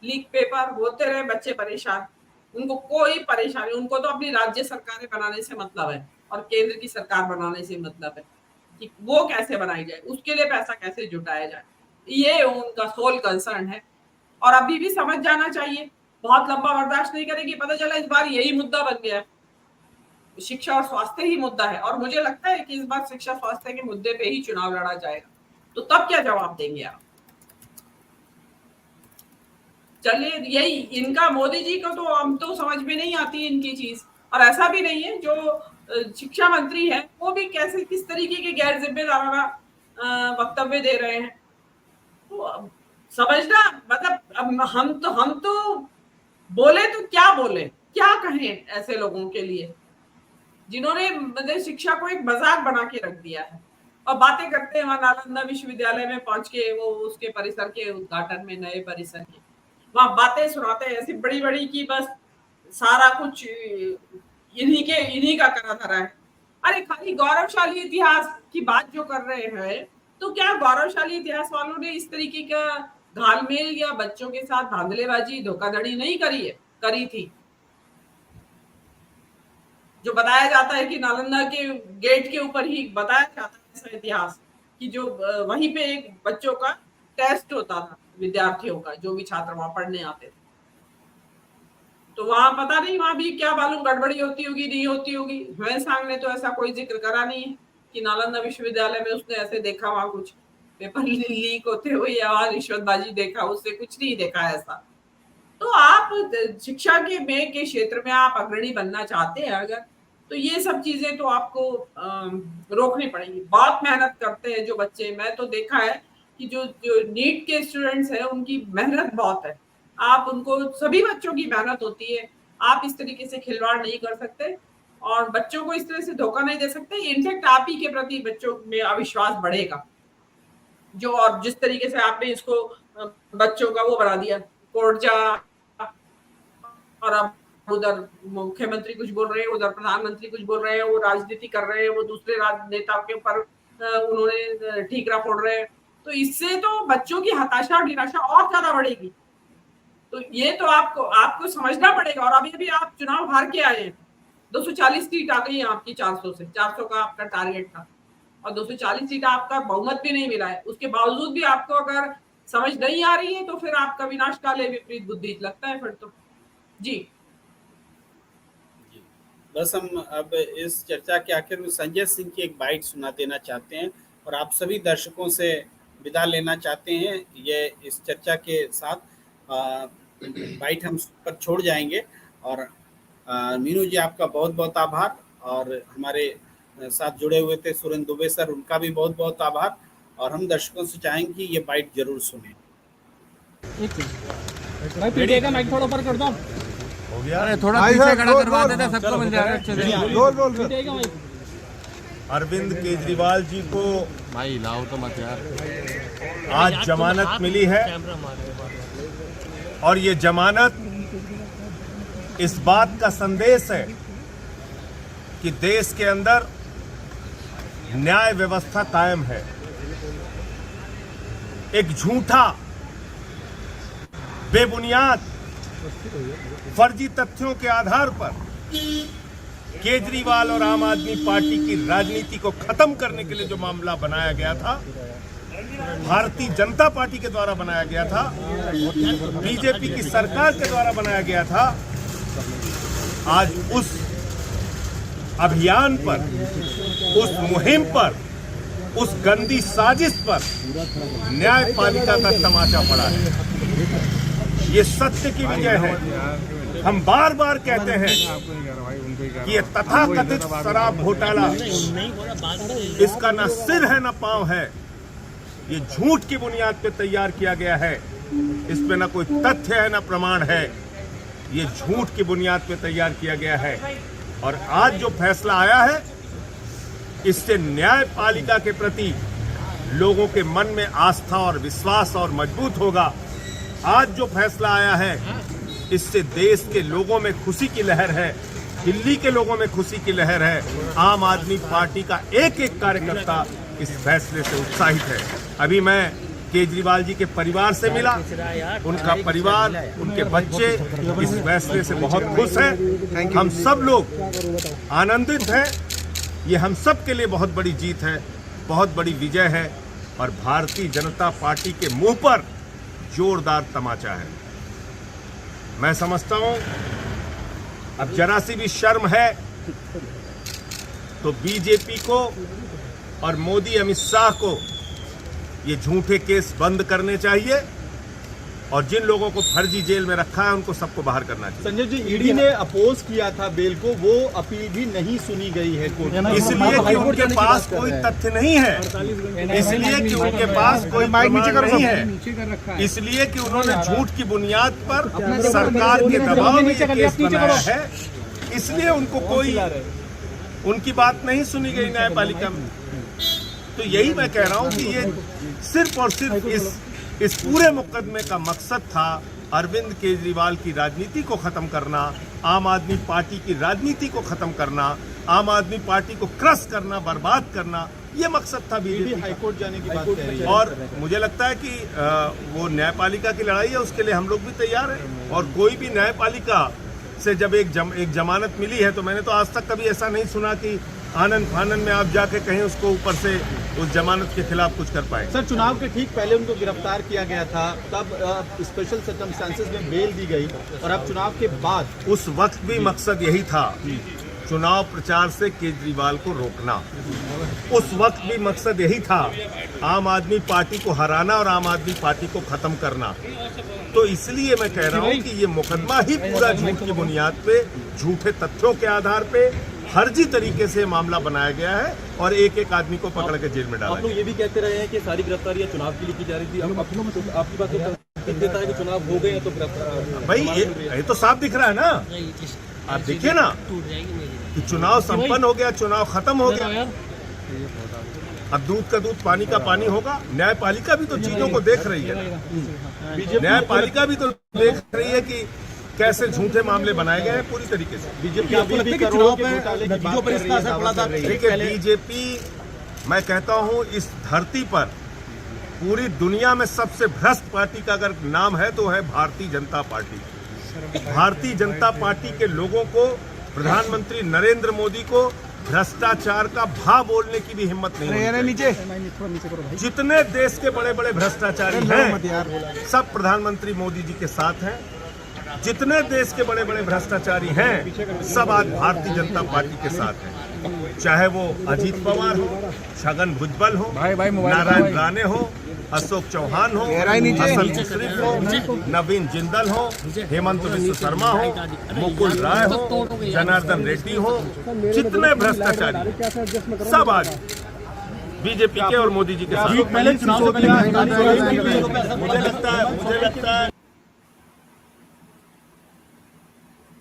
लीक पेपर, होते रहे बच्चे परेशान, उनको कोई परेशानी, उनको तो अपनी राज्य सरकारें बनाने से मतलब है और केंद्र की सरकार बनाने से मतलब है कि वो कैसे बनाई जाए, उसके लिए पैसा कैसे जुटाया जाए, ये उनका सोल कंसर्न है। और अभी भी समझ जाना चाहिए, बहुत लंबा बर्दाश्त नहीं करेगी। पता चला इस बार यही मुद्दा बन गया, शिक्षा और स्वास्थ्य ही मुद्दा है, और मुझे लगता है कि इस बार शिक्षा स्वास्थ्य के मुद्दे पे ही चुनाव लड़ा जाएगा। तो तब क्या जवाब देंगे आप? चलिए, यही इनका, मोदी जी को तो हम तो समझ में नहीं आती है इनकी चीज। और ऐसा भी नहीं है, जो शिक्षा मंत्री है वो भी कैसे किस तरीके के गैर जिम्मेदाराना वक्तव्य दे रहे हैं। तो समझना, मतलब हम तो बोले तो क्या बोले, क्या कहें ऐसे लोगों के लिए जिन्होंने मतलब शिक्षा को एक मजाक बना के रख दिया है। और बातें करते हैं वहां नालंदा विश्वविद्यालय में पहुंच के, वो उसके परिसर के उद्घाटन में, नए परिसर के वहां बातें सुनाते हैं ऐसी बड़ी बड़ी कि बस सारा कुछ इन्हीं का करा धरा है। अरे खाली गौरवशाली इतिहास की बात जो कर रहे हैं, तो क्या गौरवशाली इतिहास वालों ने इस तरीके का घालमेल या बच्चों के साथ धांधलेबाजी, धोखाधड़ी नहीं करी थी? जो बताया जाता है कि नालंदा के गेट के ऊपर ही बताया जाता है ऐसा इतिहास कि जो वहीं पे एक बच्चों का टेस्ट होता था, विद्यार्थियों का, जो भी छात्र वहां पढ़ने आते थे। तो वहां पता नहीं, वहां भी क्या मालूम गड़बड़ी होती होगी, नहीं होती होगी। सांग ने तो ऐसा कोई जिक्र करा नहीं है कि नालंदा विश्वविद्यालय में उसने ऐसे देखा वहां कुछ पेपर लीक होते हुए या वहां रिश्वतबाजी देखा, उससे कुछ नहीं देखा ऐसा। तो आप शिक्षा के क्षेत्र में आप अग्रणी बनना चाहते हैं अगर, तो ये सब चीजें तो आपको रोकनी पड़ेगी। बहुत मेहनत करते हैं जो बच्चे, मैं तो देखा है कि जो नीट के स्टूडेंट्स हैं उनकी मेहनत बहुत है। आप उनको, सभी बच्चों की मेहनत होती है, आप इस तरीके से खिलवाड़ नहीं कर सकते और बच्चों को इस तरह से धोखा नहीं दे सकते। इनफैक्ट आप ही के प्रति बच्चों में अविश्वास बढ़ेगा। जो और जिस तरीके से आपने इसको बच्चों का वो बना दिया, कोर्ट जा, और अब उधर मुख्यमंत्री कुछ बोल रहे हैं, उधर प्रधानमंत्री कुछ बोल रहे हैं, वो राजनीति कर रहे हैं, वो दूसरे राजनेता के ऊपर उन्होंने ठीकरा फोड़ रहे हैं। तो इससे तो बच्चों की हताशा और निराशा और ज्यादा बढ़ेगी। तो ये तो आपको समझना पड़ेगा। और अभी आप चुनाव हार के आए हैं, 240 सीट आ गई है आपकी 400 से, 400 का आपका टारगेट था और 240 सीट आपका बहुमत भी नहीं मिला है। उसके बावजूद भी आपको अगर समझ नहीं आ रही है तो फिर आपका विनाशकाले विपरीत बुद्धि लगता है फिर तो। जी बस हम अब इस चर्चा के आखिर में संजय सिंह की एक बाइट सुना देना चाहते हैं और आप सभी दर्शकों से विदा लेना चाहते हैं। ये इस चर्चा के साथ बाइट हम पर छोड़ जाएंगे। और मीनू जी, आपका बहुत बहुत आभार, और हमारे साथ जुड़े हुए थे सुरेंद्र दुबे सर, उनका भी बहुत बहुत आभार। और हम दर्शकों से चाहेंगे कि ये बाइट जरूर सुने। भाई पीटीआई का माइक थोड़ा ऊपर कर दो। हो गया, अरे थोड़ा पीछे खड़ा करवा देते, सबको मिल जाएगा अच्छे से। पीटीआई का माइक। अरविंद केजरीवाल जी को भाई लाओ तो मत यार। आज जमानत मिली है और ये जमानत इस बात का संदेश है कि देश के अंदर न्याय व्यवस्था कायम है। एक झूठा, बेबुनियाद, फर्जी तथ्यों के आधार पर केजरीवाल और आम आदमी पार्टी की राजनीति को खत्म करने के लिए जो मामला बनाया गया था, भारतीय जनता पार्टी के द्वारा बनाया गया था, बीजेपी की सरकार के द्वारा बनाया गया था, आज उस अभियान पर, उस मुहिम पर, उस गंदी साजिश पर न्यायपालिका का तमाचा पड़ा है। ये सत्य की विजय है। हम बार बार कहते हैं कि ये तथाकथित शराब घोटाला, इसका न सिर है न पांव है। ये झूठ की बुनियाद पे तैयार किया गया है। इस पे न कोई तथ्य है न प्रमाण है। ये झूठ की बुनियाद पे तैयार किया गया है। और आज जो फैसला आया है, इससे न्यायपालिका के प्रति लोगों के मन में आस्था और विश्वास और मजबूत होगा। आज जो फैसला आया है, इससे देश के लोगों में खुशी की लहर है, दिल्ली के लोगों में खुशी की लहर है। आम आदमी पार्टी का एक एक कार्यकर्ता इस फैसले से उत्साहित है। अभी मैं केजरीवाल जी के परिवार से मिला, उनका परिवार, उनके बच्चे इस फैसले से बहुत खुश हैं। हम सब लोग आनंदित हैं। ये हम सब के लिए बहुत बड़ी जीत है, बहुत बड़ी विजय है और भारतीय जनता पार्टी के मुंह पर जोरदार तमाचा है। मैं समझता हूं अब जरा सी भी शर्म है तो बीजेपी को और मोदी अमित शाह को ये झूठे केस बंद करने चाहिए और जिन लोगों को फर्जी जेल में रखा है उनको सबको बाहर करना चाहिए। संजय जी, ईडी ने अपोज किया था बेल को, वो अपील भी नहीं सुनी गई है कोर्ट में। इसलिए कि उनके पास कोई तथ्य नहीं है, इसलिए कि उनके पास कोई प्रमाण नहीं है, इसलिए कि उन्होंने झूठ की बुनियाद पर सरकार के दबाव में ये केस बनाया है, इसलिए उनको कोई उनकी बात नहीं सुनी गई न्यायपालिका में। तो यही मैं कह रहा हूं कि ये सिर्फ और सिर्फ इस पूरे मुकदमे का मकसद था अरविंद केजरीवाल की राजनीति को खत्म करना, आम आदमी पार्टी की राजनीति को खत्म करना, आम आदमी पार्टी को क्रश करना, बर्बाद करना, ये मकसद था बीजेपी हाईकोर्ट जाने की बात कह रही है। और मुझे लगता है कि वो न्यायपालिका की लड़ाई है, उसके लिए हम लोग भी तैयार हैं। और कोई भी न्यायपालिका से जब एक जमानत मिली है तो मैंने तो आज तक कभी ऐसा नहीं सुना कि आनंद फानंद में आप जाके कहीं उसको ऊपर से उस जमानत के खिलाफ कुछ कर पाए। सर, चुनाव के ठीक पहले उनको गिरफ्तार किया गया था, तब स्पेशल सर्कमस्टेंसेस में बेल दी गई, और अब चुनाव के बाद उस वक्त भी मकसद यही था, चुनाव प्रचार से केजरीवाल को रोकना। उस वक्त भी मकसद यही था, आम आदमी पार्टी को हराना और आम आदमी पार्टी को खत्म करना। तो इसलिए मैं कह रहा हूं कि ये मुकदमा ही पूरा झूठ की बुनियाद पे, झूठे तथ्यों के आधार पे, फर्जी तरीके से मामला बनाया गया है और एक एक आदमी को पकड़ के जेल में डाला। आप लोग ये भी कहते रहे हैं कि सारी गिरफ्तारियां चुनाव के लिए की जा रही थी, अब आपकी बात देता है कि चुनाव हो गए हैं तो गिरफ्तार। भाई ये तो साफ दिख रहा है ना, आप देखिए ना कि चुनाव संपन्न हो गया, चुनाव खत्म हो गया। अब दूध का दूध, पानी का पानी होगा। न्यायपालिका भी तो चीजों को देख रही है, न्यायपालिका भी तो देख रही है कि कैसे झूठे मामले बनाए गए हैं पूरी तरीके से। बीजेपी देखिए, बीजेपी, मैं कहता हूं इस धरती पर पूरी दुनिया में सबसे भ्रष्ट पार्टी का अगर नाम है तो है भारतीय जनता पार्टी। भारतीय जनता पार्टी के लोगों को, प्रधानमंत्री नरेंद्र मोदी को भ्रष्टाचार का भा बोलने की भी हिम्मत नहीं है। जितने देश के बड़े बड़े भ्रष्टाचारी हैं सब प्रधानमंत्री मोदी जी के साथ हैं। जितने देश के बड़े बड़े भ्रष्टाचारी हैं सब आज भारतीय जनता पार्टी के साथ हैं, चाहे वो अजीत पवार हो, छगन भुजबल हो, नारायण राणे हो, अशोक चौहान हो, हसन मुशर्रफ हो, नवीन जिंदल हो, हेमंत बिस्व शर्मा हो, मुकुल राय हो, जनार्दन रेड्डी हो, जितने भ्रष्टाचारी सब आज बीजेपी के और मोदी जी के साथ। पहले चुनाव से पहले मुझे लगता है